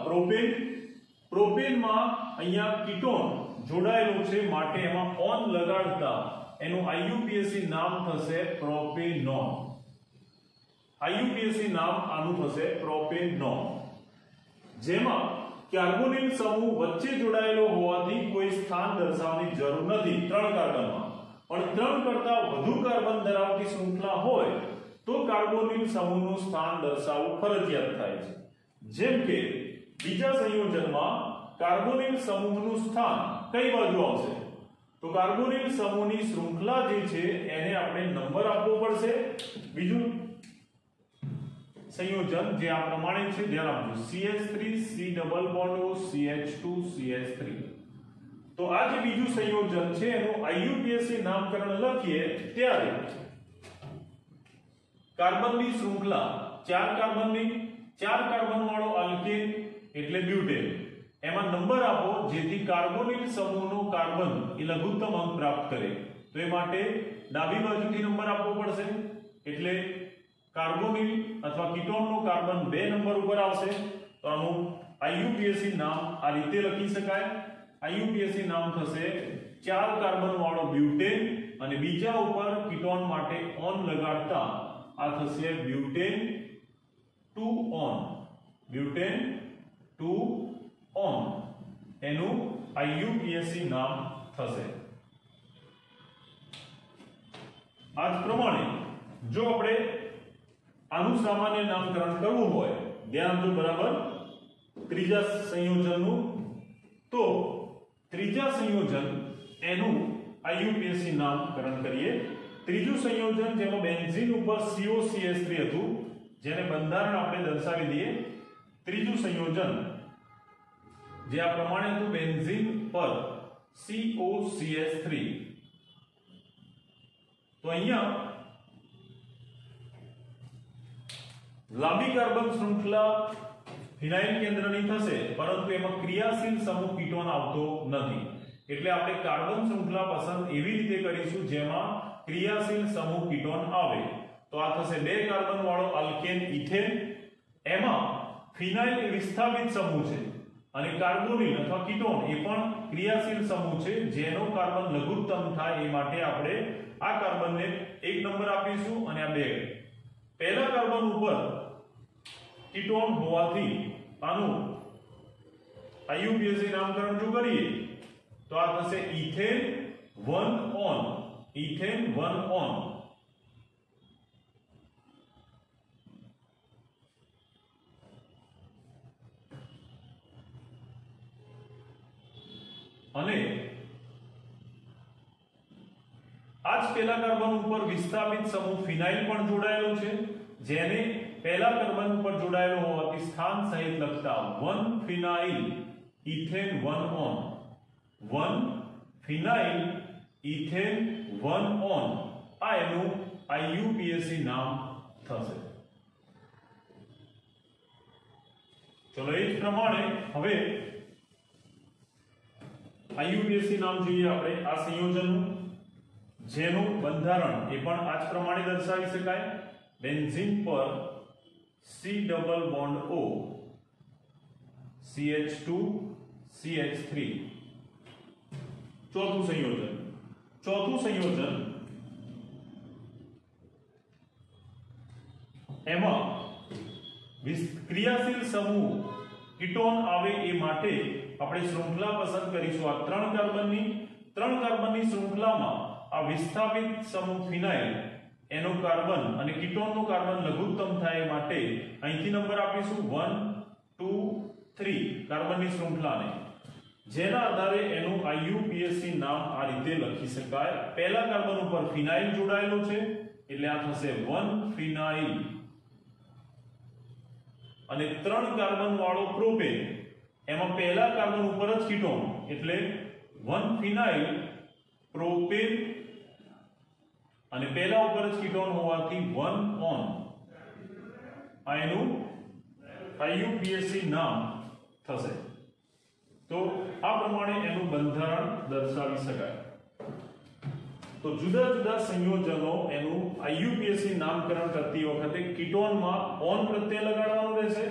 A: પ્રોપેનમાં અહીંયા કીટોન જોડાયેલું છે માટે એમાં ઓન લગાડતા એનું IUPAC નામ થશે પ્રોપેનોન। IUPAC નામ આનું થશે પ્રોપેનોન। જેમાં કાર્બોનિલ સમૂહ વચ્ચે જોડાયેલો હોવાથી કોઈ સ્થાન દર્શાવવાની જરૂર નથી 3 કાર્બનમાં, પણ 3 કરતા વધુ કાર્બન ધરાવતી શૃંખલા હોય તો કાર્બોનિલ સમૂહનું સ્થાન દર્શાવવું ફરજિયાત થાય છે। જેમ કે બીજા સંયોજનમાં કાર્બોનિલ સમૂહનું સ્થાન કઈ બાજુ આવશે? તો કાર્બોનિલ સમૂહની શૃંખલા જે છે એને આપણે નંબર આપવો પડશે। બીજું સંયોજન જે આ પ્રમાણે છે ધ્યાન આપજો, CH3 C double bond O CH2 CH3। તો આ જે બીજું સંયોજન છે એનું IUPAC નામકરણ લખીએ ત્યારે કાર્બનની શૃંખલા 4 કાર્બન વાળો આલ્કેન એટલે બ્યુટેન, એમાં નંબર આપો જેથી કાર્બોનિલ સમૂહનો કાર્બન એ લઘુત્તમ અંક પ્રાપ્ત કરે। તો એ માટે ડાબી બાજુથી નંબર આપવો પડશે એટલે કાર્બોનિલ અથવા કીટોનનો કાર્બન 2 નંબર ઉપર આવશે। તો આનું IUPAC નામ આ રીતે લખી શકાય। IUPAC નામ થશે 4 કાર્બન વાળો બ્યુટેન અને બીજા ઉપર કીટોન માટે ઓન લગાડતા આ થશે બ્યુટેન 2 ઓન, બ્યુટેન 2 ઓન એનું IUPAC નામ થશે। આ જ પ્રમાણે જો આપણે આનું સામાન્ય નામકરણ કરવું હોય, ધ્યાન આપજો બરાબર, ત્રીજા સંયોજનનું, તો ત્રીજા સંયોજન એનું IUPAC નામકરણ કરીએ। ત્રીજું સંયોજન જેમાં બેન્ઝીન ઉપર COCH3 હતું જેને બંધારણ આપણે દર્શાવી દઈએ। ત્રીજું સંયોજન જે આ પ્રમાણે હતું બેન્ઝીન પર COCH3। તો અહીંયા લાંબી કાર્બન શૃંખલા ફિનાઇલ કેન્દ્રની થશે, પરંતુ એમાં ક્રિયાશીલ સમૂહ કીટોન આવતો નથી. એટલે આપણે કાર્બન શૃંખલા પસંદ એવી રીતે કરીશું જેમાં ક્રિયાશીલ સમૂહ કીટોન આવે. તો આ થશે 2 કાર્બન વાળો આલ્કેન ઇથેન. એમાં ફિનાઇલ એ વિસ્થાપિત સમૂહ છે અને કાર્બોનિલ અથવા કીટોન એ પણ ક્રિયાશીલ સમૂહ છે જેનો કાર્બન લઘુત્તમ થાય એ માટે આપણે આ કાર્બનને 1 નંબર આપીશું અને આ 2. પહેલા કાર્બન ઉપર કીટોન હોવાથી આનું IUPAC નામકરણ જો કરીએ તો આ થશે ઇથેન 1 ઓન, ઇથેન 1 ઓન. અને આજ પહેલા કાર્બન ઉપર વિસ્થાપિત સમૂહ ફિનાઇલ પણ જોડાયેલો છે, જેને પહેલા કાર્બન ઉપર જોડાયેલો હોવાથી સ્થાન સહિત લખતા 1 phenyl ethane 1 one, 1 phenyl ethane 1 one. આ એનું IUPAC નામ થશે. ચલો એ જ પ્રમાણે હવે IUPAC નામ જોઈએ આપણે આ સંયોજનનું, જેનું બંધારણ એ પણ આ જ પ્રમાણે દર્શાવી શકાય. બેન્ઝીન પર C double bond O CH2 CH3. ચોથું સંયોજન એમાં ક્રિયાશીલ સમૂહ કીટોન આવે એ માટે આપણે શૃંખલા પસંદ કરીશું આ 3 કાર્બનની શૃંખલામાં આ વિસ્થાપિત સમૂહ ફિનાઇલ એનો કાર્બન અને કીટોનનો કાર્બન લઘુત્તમ થાય માટે અહીંથી નંબર આપીશું 1 2 3 કાર્બનની શૃંખલાને, જેના આધારે એનું IUPAC નામ આ રીતે લખી શકાય. પહેલા કાર્બન ઉપર ફિનાઇલ જોડાયેલો છે એટલે આ થશે 1 ફિનાઇલ અને 3 કાર્બન વાળો પ્રોપેન, એમાં પહેલા કાર્બન ઉપર જ કીટોન એટલે 1 ફિનાઇલ પ્રોપેન અને પહેલા ઉપર જ કીટોન હોવાથી 1 ઓન. આ એનું IUPAC નામ થશે. તો આ પ્રમાણે એનું બંધારણ દર્શાવી શકાય. તો જુદા જુદા સંયોજનો એનું IUPAC નામકરણ કરતી વખતે કીટોનમાં ઓન પ્રત્યય લગાડવાનું રહેશે,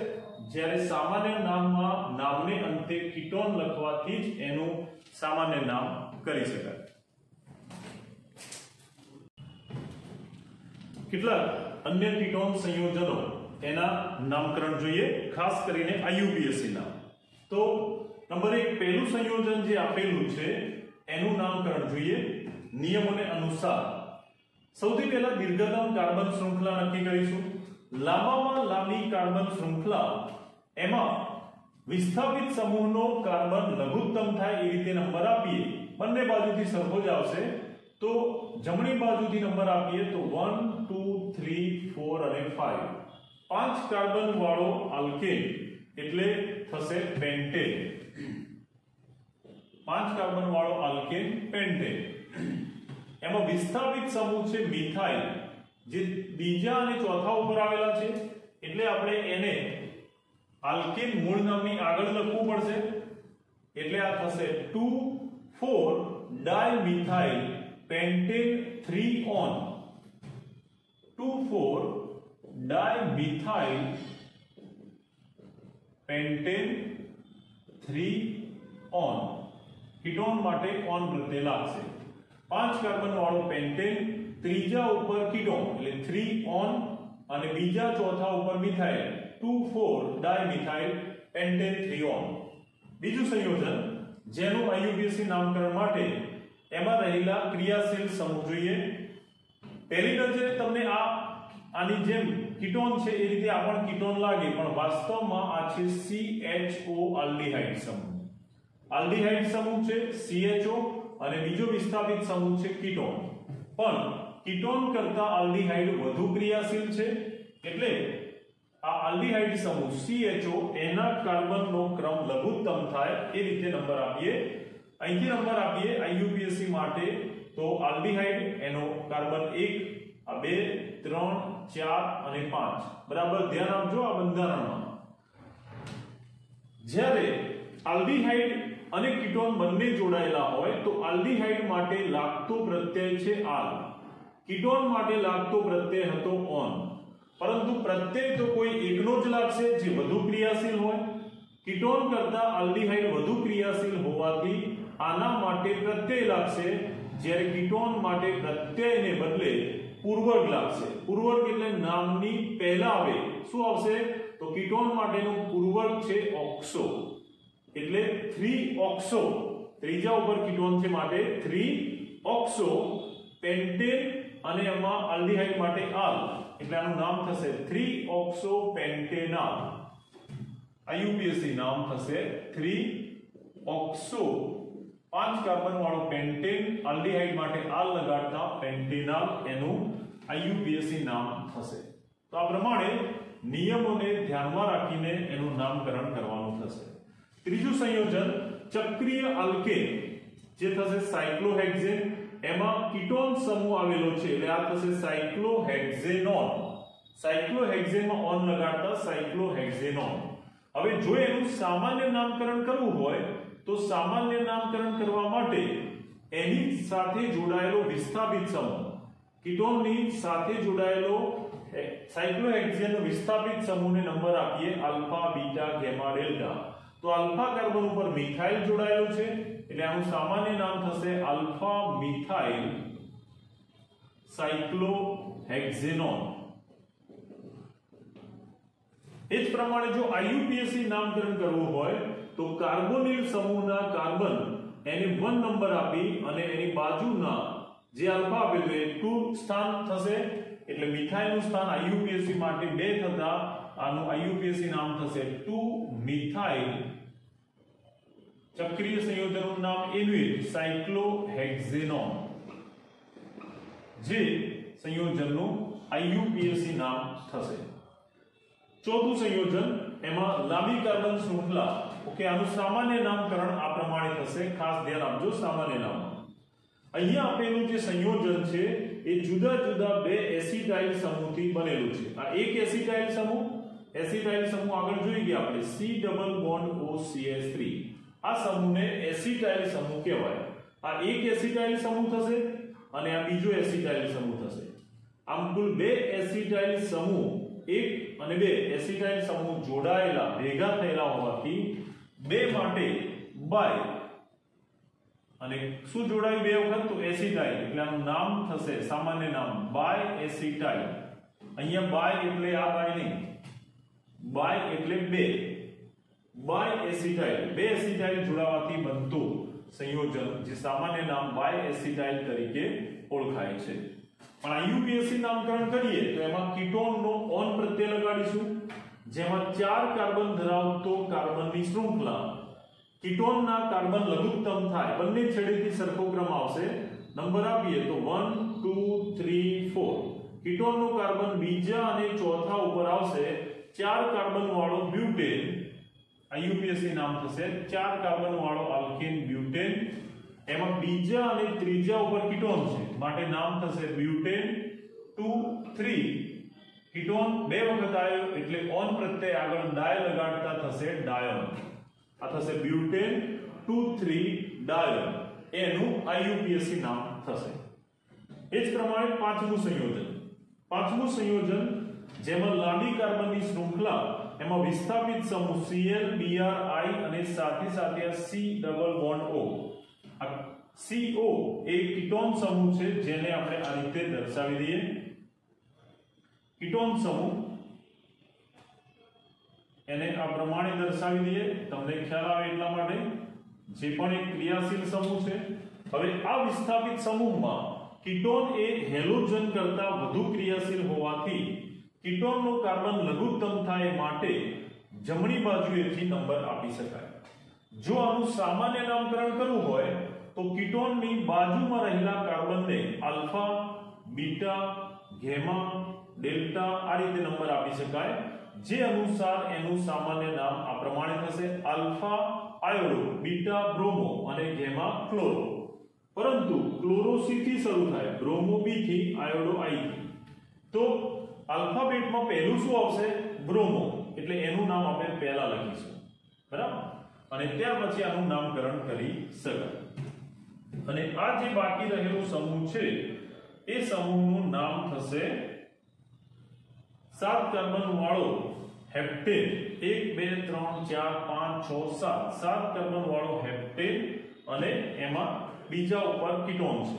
A: જ્યારે સામાન્ય નામમાં નામને અંતે કીટોન લખવાથી જ એનું સામાન્ય નામ કરી શકાય. કેટલાક અન્ય કીટોન સંયોજનો એના નામકરણ જોઈએ, ખાસ કરીને IUPAC નામ. તો નંબર 1 પહેલું સંયોજન જે આપેલું છે એનું નામકરણ જોઈએ નિયમોને અનુસાર. સૌથી પહેલા દીર્ઘતમ કાર્બન શૃંખલા નક્કી કરીશું. લાંબામાં લાંબી કાર્બન શૃંખલા એમાં વિસ્થાપિત સમૂહનો કાર્બન લઘુત્તમ થાય એ રીતે નંબર આપીએ, બંને બાજુથી સરખો જ આવશે. તો જમણી બાજુથી નંબર આપીએ તો 1 2 3 4 અને 5. 5 કાર્બન વાળો આલ્કેન એટલે થશે પેન્ટેન. 5 કાર્બન વાળો આલ્કેન પેન્ટેન. એમાં વિસ્થાપિત સમૂહ છે મિથાઇલ, જે બીજા અને ચોથા ઉપર આવેલા છે એટલે આપણે એને આલ્કેન મૂળ નામની આગળ લખવું પડશે. એટલે આ થશે 2 4 dimethyl pentane 3 on. 2 4 dimethyl pentane 3 on. Ketone માટે ઓન પ્રત્યય લાગશે. 5 કાર્બન વાળો પેન્ટેન ત્રીજા ઉપર કીટોન એટલે 3 ઓન અને બીજા ચોથા ઉપર મિથાઇલ 2 4 ડાયમિથાઇલ પેન્ટેન 3 ઓન. બીજું સંયોજન જેનું IUPAC નામકરણ માટે એમાં રહેલા ક્રિયાશીલ સમૂહ જોઈએ. પહેલી નજરે તમને આની જેમ કીટોન છે એ રીતે આ પણ કીટોન લાગે, પણ વાસ્તવમાં આ છે CHO આલ્ડીહાઇડ સમૂહ. આલ્ડીહાઇડ સમૂહ છે CHO અને બીજો વિસ્થાપિત સમૂહ છે કીટોન. પણ કીટોન કરતા આલ્ડીહાઇડ વધુ ક્રિયાશીલ છે એટલે આ આલ્ડીહાઇડ સમૂહ CHO એના કાર્બનનો ક્રમ લઘુત્તમ થાય એ રીતે નંબર આપીએ. અહીંથી નંબર આપીએ IUPAC માટે તો આલ્ડીહાઇડ એનો કાર્બન 1 આ 2 3 4 અને 5 બરાબર ધ્યાન આપજો આ બંધારણમાં જ્યારે આલ્ડીહાઇડ અને કીટોન બંને જોડાયેલા હોય તો આલ્ડીહાઇડ માટે લાગતો પ્રત્યય છે આલ, કીટોન માટે લાગતો પ્રત્યય હતો ઓન, પરંતુ પ્રત્યય તો કોઈ એકનો જ લાગશે જે વધુ ક્રિયાશીલ હોય. કીટોન કરતા આલ્ડીહાઇડ વધુ ક્રિયાશીલ હોવાથી આના માટે પ્રત્યય લાગશે, જ્યારે કીટોન માટે પ્રત્યયને બદલે પૂર્વક લાગશે. પૂર્વક એટલે નામની પહેલા આવે શું આવશે તો કીટોન માટેનું પૂર્વક છે ઓક્સો, એટલે 3 ઓક્સો, ત્રીજા ઉપર કીટોન છે માટે 3 ઓક્સો પેન્ટેન અને એમાં આલ્ડીહાઇડ માટે આલ એટલે આનું નામ થશે 3 ઓક્સો પેન્ટેનાલ. આઈયુપીએસી નામ થશે 3 ઓક્સો 5 કાર્બન વાળો પેન્ટેન આલ્ડીહાઇડ માટે આલ લગાડતા પેન્ટેનાલ એનું આઈયુપીએસી નામ થશે. તો આ પ્રમાણે નિયમોને ધ્યાનમાં રાખીને એનું નામકરણ કરવાનું થશે. ત્રીજું સંયોજન ચક્રીય આલ્કેન જે થશે સાયક્લોહેક્ઝેન, એમાં કીટોન સમૂહ આવેલો છે એટલે આ થશે સાયક્લોહેક્ઝેનોન. સાયક્લોહેક્ઝેનમાં ઓન લગાડતા સાયક્લોહેક્ઝેનોન. હવે જો એનું સામાન્ય નામકરણ કરવું હોય તો સામાન્ય નામકરણ કરવા માટે એની સાથે જોડાયેલો વિસ્થાપિત સમૂહ, કીટોનની સાથે જોડાયેલો સાયક્લોહેક્ઝેન વિસ્થાપિત સમૂહને નંબર આપીએ આલ્ફા બીટા ગામા ડેલ્ટા. તો આલ્ફા કાર્બન ઉપર મિથાઇલ જોડાયેલો છે એટલે આનું સામાન્ય નામ થશે આલ્ફા મિથાઇલ સાયક્લોહેક્ઝેનોન. એ જ પ્રમાણે જો આઈયુપીએસી નામકરણ કરવું હોય તો કાર્બોનિલ સમૂહના કાર્બન એને 1 નંબર આપી અને એની બાજુના જે આલ્ફા આપેલું એ 2 સ્થાન થશે એટલે મિથાઇલનું સ્થાન આઈયુપીએસી માટે 2 થતા આનું આઈયુપીએસી નામ થશે 2 મિથાઇલ. ચક્રીય સંયોજનનું નામ એન્યુઇટ સાયક્લોહેક્ઝેનોન જે સંયોજનનું આઈયુપીએસી નામ થશે. ચોથું સંયોજન એમાં લાંબી કાર્બન શૃંખલા. ઓકે, આનું સામાન્ય નામકરણ આ પ્રમાણે થશે, ખાસ ધ્યાન આપજો સામાન્ય નામ. અહીંયા આપેલું જે સંયોજન છે એ જુદા જુદા 2 એસિટાઇલ સમૂહથી બનેલું છે. આ એક એસિટાઇલ સમૂહ આગળ જોઈ ગયા આપણે C ડબલ બોન્ડ OCH3. આ સમૂહને એસિટાઇલ સમૂહ કહેવાય. આ એક એસિટાઇલ સમૂહ થશે અને આ બીજો એસિટાઇલ સમૂહ થશે. આમ કુલ 2 એસિટાઇલ સમૂહ, 1 અને 2 એસિટાઇલ સમૂહ જોડાયેલા ભેગા થયેલા હોવાથી 2 માટે બાય અને શું જોડાય 2 વખત તો એસિટાઇલ એટલે આનું નામ થશે સામાન્ય નામ બાય એસિટાઇલ. અહીંયા બાય એટલે આ બાય નહીં, બાય એટલે 2 બાય એસિટાઇલ, 2 એસિટાઇલ જોડાવાથી બનતું સંયોજન જે સામાન્ય નામ બાય એસિટાઇલ તરીકે ઓળખાય છે. પણ આઈયુપીએસી નામકરણ કરીએ તો એમાં કીટોનનો ઓન પ્રત્યય લગાડીશું જેમાં 4 કાર્બન ધરાવતો કાર્બનની શૃંખલા. કીટોનના કાર્બન લઘુત્તમ થાય, બંને છેડેથી સરખો ક્રમ આવશે. નંબર આપીએ તો 1 2 3 4. કીટોનનો કાર્બન બીજા અને ચોથા ઉપર આવશે 4 કાર્બન વાળો બ્યુટેન. આઈયુપીએસી નામ થશે 4 કાર્બન વાળો આલ્કેન બ્યુટેન. એમાં બીજા અને ત્રીજા ઉપર કીટોન છે માટે નામ થશે બ્યુટેન 2 3. કીટોન 2 વખત આવ્યો એટલે ઓન પ્રત્યય આગળ ડાય લગાડતા થશે ડાયોન. આ થશે બ્યુટેન 2 3 ડાયોન, એનું આઈયુપીએસી નામ થશે. એ જ પ્રમાણે પાંચમું સંયોજન જેમાં લાંબી કાર્બનની શૃંખલા, એમાં વિસ્થાપિત સમૂહ Cl Br I અને સાથે સાથે C ડબલ બોન્ડ O. આ CO એ કીટોન સમૂહ છે જેને આપણે આ રીતે દર્શાવી દઈએ. કીટોન સમૂહ એને આ પ્રમાણે દર્શાવી દઈએ તમને ખ્યાલ આવે એટલા માટે. જે પણ એક ક્રિયાશીલ સમૂહ છે. હવે આ વિસ્થાપિત સમૂહમાં કીટોન એ હેલોજન કરતા વધુ ક્રિયાશીલ હોવાથી કીટોનનો કાર્બન લઘુત્તમ થાય માટે જમણી બાજુએથી નંબર આપી શકાય. જો આનું સામાન્ય નામકરણ કરવું હોય તો કીટોનની બાજુમાં રહેલા કાર્બનને આલ્ફા, બીટા, ગામા, ડેલ્ટા આ રીતે નંબર આપી શકાય. જે અનુસાર એનું સામાન્ય નામ આ પ્રમાણે થશે આલ્ફા આયોડો, બીટા બ્રોમો અને ગામા ક્લોરો. પરંતુ ક્લોરો C થી શરૂ થાય, બ્રોમો B થી, આયોડો I થી. તો આલ્ફાબેટમાં પહેલું શું આવશે? બ્રોમો, એટલે એનું નામ આપણે પહેલા લખીશું, બરાબર, અને ત્યાર પછી આનું નામકરણ કરી શકાય. અને આ જે બાકી રહેલું સમૂહ છે એ સમૂહનું નામ થશે 7 કાર્બન વાળો હેપ્ટેન. 1 2 3 4 5 6 7 7 કાર્બન વાળો હેપ્ટેન અને એમાં બીજા ઉપર કીટોન છે,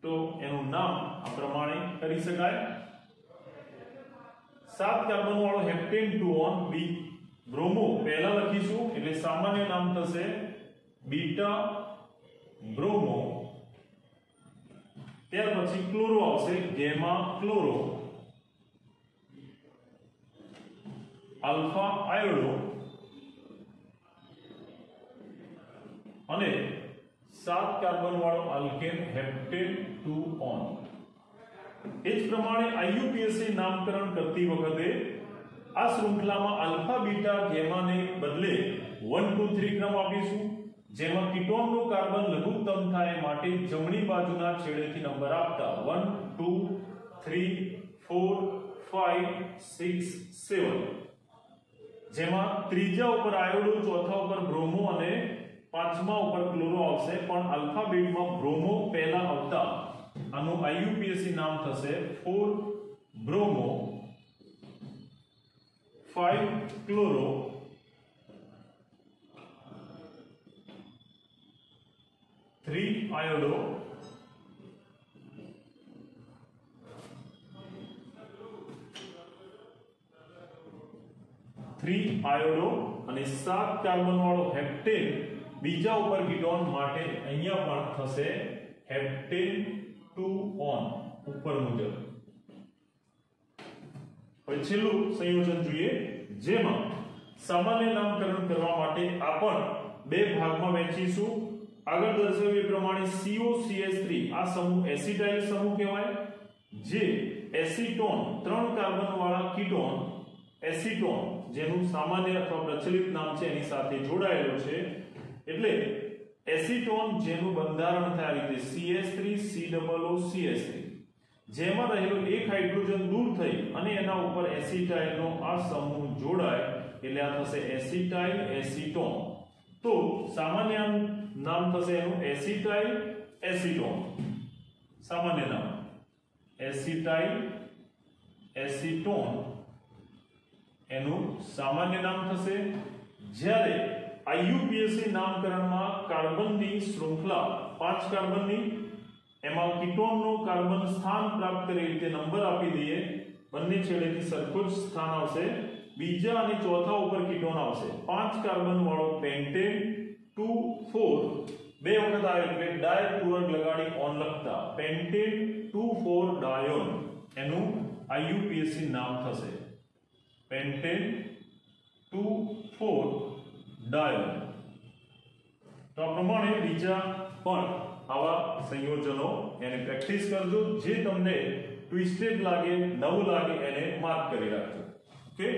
A: તો એનું નામ આ પ્રમાણે કરી શકાય. 7 કાર્બન વાળો હેપ્ટેન 2 ઓન બી બ્રોમો પહેલા લખીશું, એટલે સામાન્ય નામ થશે બીટા બ્રોમો. ત્યાર પછી ક્લોરો આવશે, ગેમા ક્લોરો, આલ્ફા આયોડો અને 7 કાર્બન વાળો આલ્કેન હેપ્ટેન 2 ઓન. એ જ પ્રમાણે આઈયુપીએસસી નામકરણ કરતી વખતે આ શૃંખલામાં આલ્ફા બીટા ગેમાને બદલે 1 2 3 ક્રમ આપીશું, જેમાં કીટોનનો કાર્બન લઘુત્તમ થાય માટે જમણી બાજુના છેડેથી નંબર આપતા 1 2 3 4 5 6 7, જેમાં ત્રીજા ઉપર આયોડો, ચોથા ઉપર બ્રોમો અને પાંચમા ઉપર ક્લોરો આવશે, પણ આલ્ફાબેટમાં બ્રોમો પહેલા આવતા આનું આઈયુપીએસસી નામ થશે 4 બ્રોમો 5 ક્લોરો 3 આયોડો 3 આયોડો અને 7 કાર્બન વાળો હેપ્ટેન બીજા ઉપર કીટોન માટે અહીંયા પણ થશે હેપ્ટેન 2 ઓન ઉપર મુજબ. હવે છેલ્લું સંયોજન જોઈએ, જેમાં સામાન્ય નામકરણ કરવા માટે આ પણ બે ભાગમાં વહેંચીશું. આગળ દર્શાવ્યા પ્રમાણે COCH3 આ સમૂહ એસિટાઇલ સમૂહ કહેવાય, જે એસિટોન 3 કાર્બન વાળા કીટોન એસિટોન જેનું સામાન્ય અથવા પ્રચલિત નામ છે એની સાથે જોડાયેલો છે. એટલે એસિટોન જેનું બંધારણ થાય રીતે CH3COOCH3, જેમાં રહેલો એક હાઇડ્રોજન દૂર થઈ અને એના ઉપર એસિટાઇલનો આ સમૂહ જોડાય એટલે આ થશે એસિટાઇલ એસિટોન. તો સામાન્ય નામ થશે એનું એસિટાઇલ એસિટોન, સામાન્ય નામ એસિટાઇલ એસિટોન એનું સામાન્ય નામ થશે. જ્યારે આઈયુપીએસસી નામકરણમાં કાર્બનની શૃંખલા 5 કાર્બનની, એમાં કીટોનનો કાર્બન સ્થાન પ્રાપ્ત કરી રીતે નંબર આપી દઈએ, બંને છેડેથી સરખું જ સ્થાન આવશે, બીજા અને ચોથા ઉપર કીટોન આવશે. 5 કાર્બન વાળો પેન્ટેન 2 4 બે વખત આવે એટલે ડાય પૂર્વક લગાડી ઓન લખતા પેન્ટેન 2 4 ડાયોન એનું આઈયુપીએસસી નામ થશે પેન્ટેન 2 4 ડાયોન. તો આ પ્રમાણે બીજા પણ આવા સંયોજનો એને પ્રેક્ટિસ કરજો, જે તમને ટ્વિસ્ટેડ લાગે, નવું લાગે એને માર્ક કરી રાખજો. ઓકે.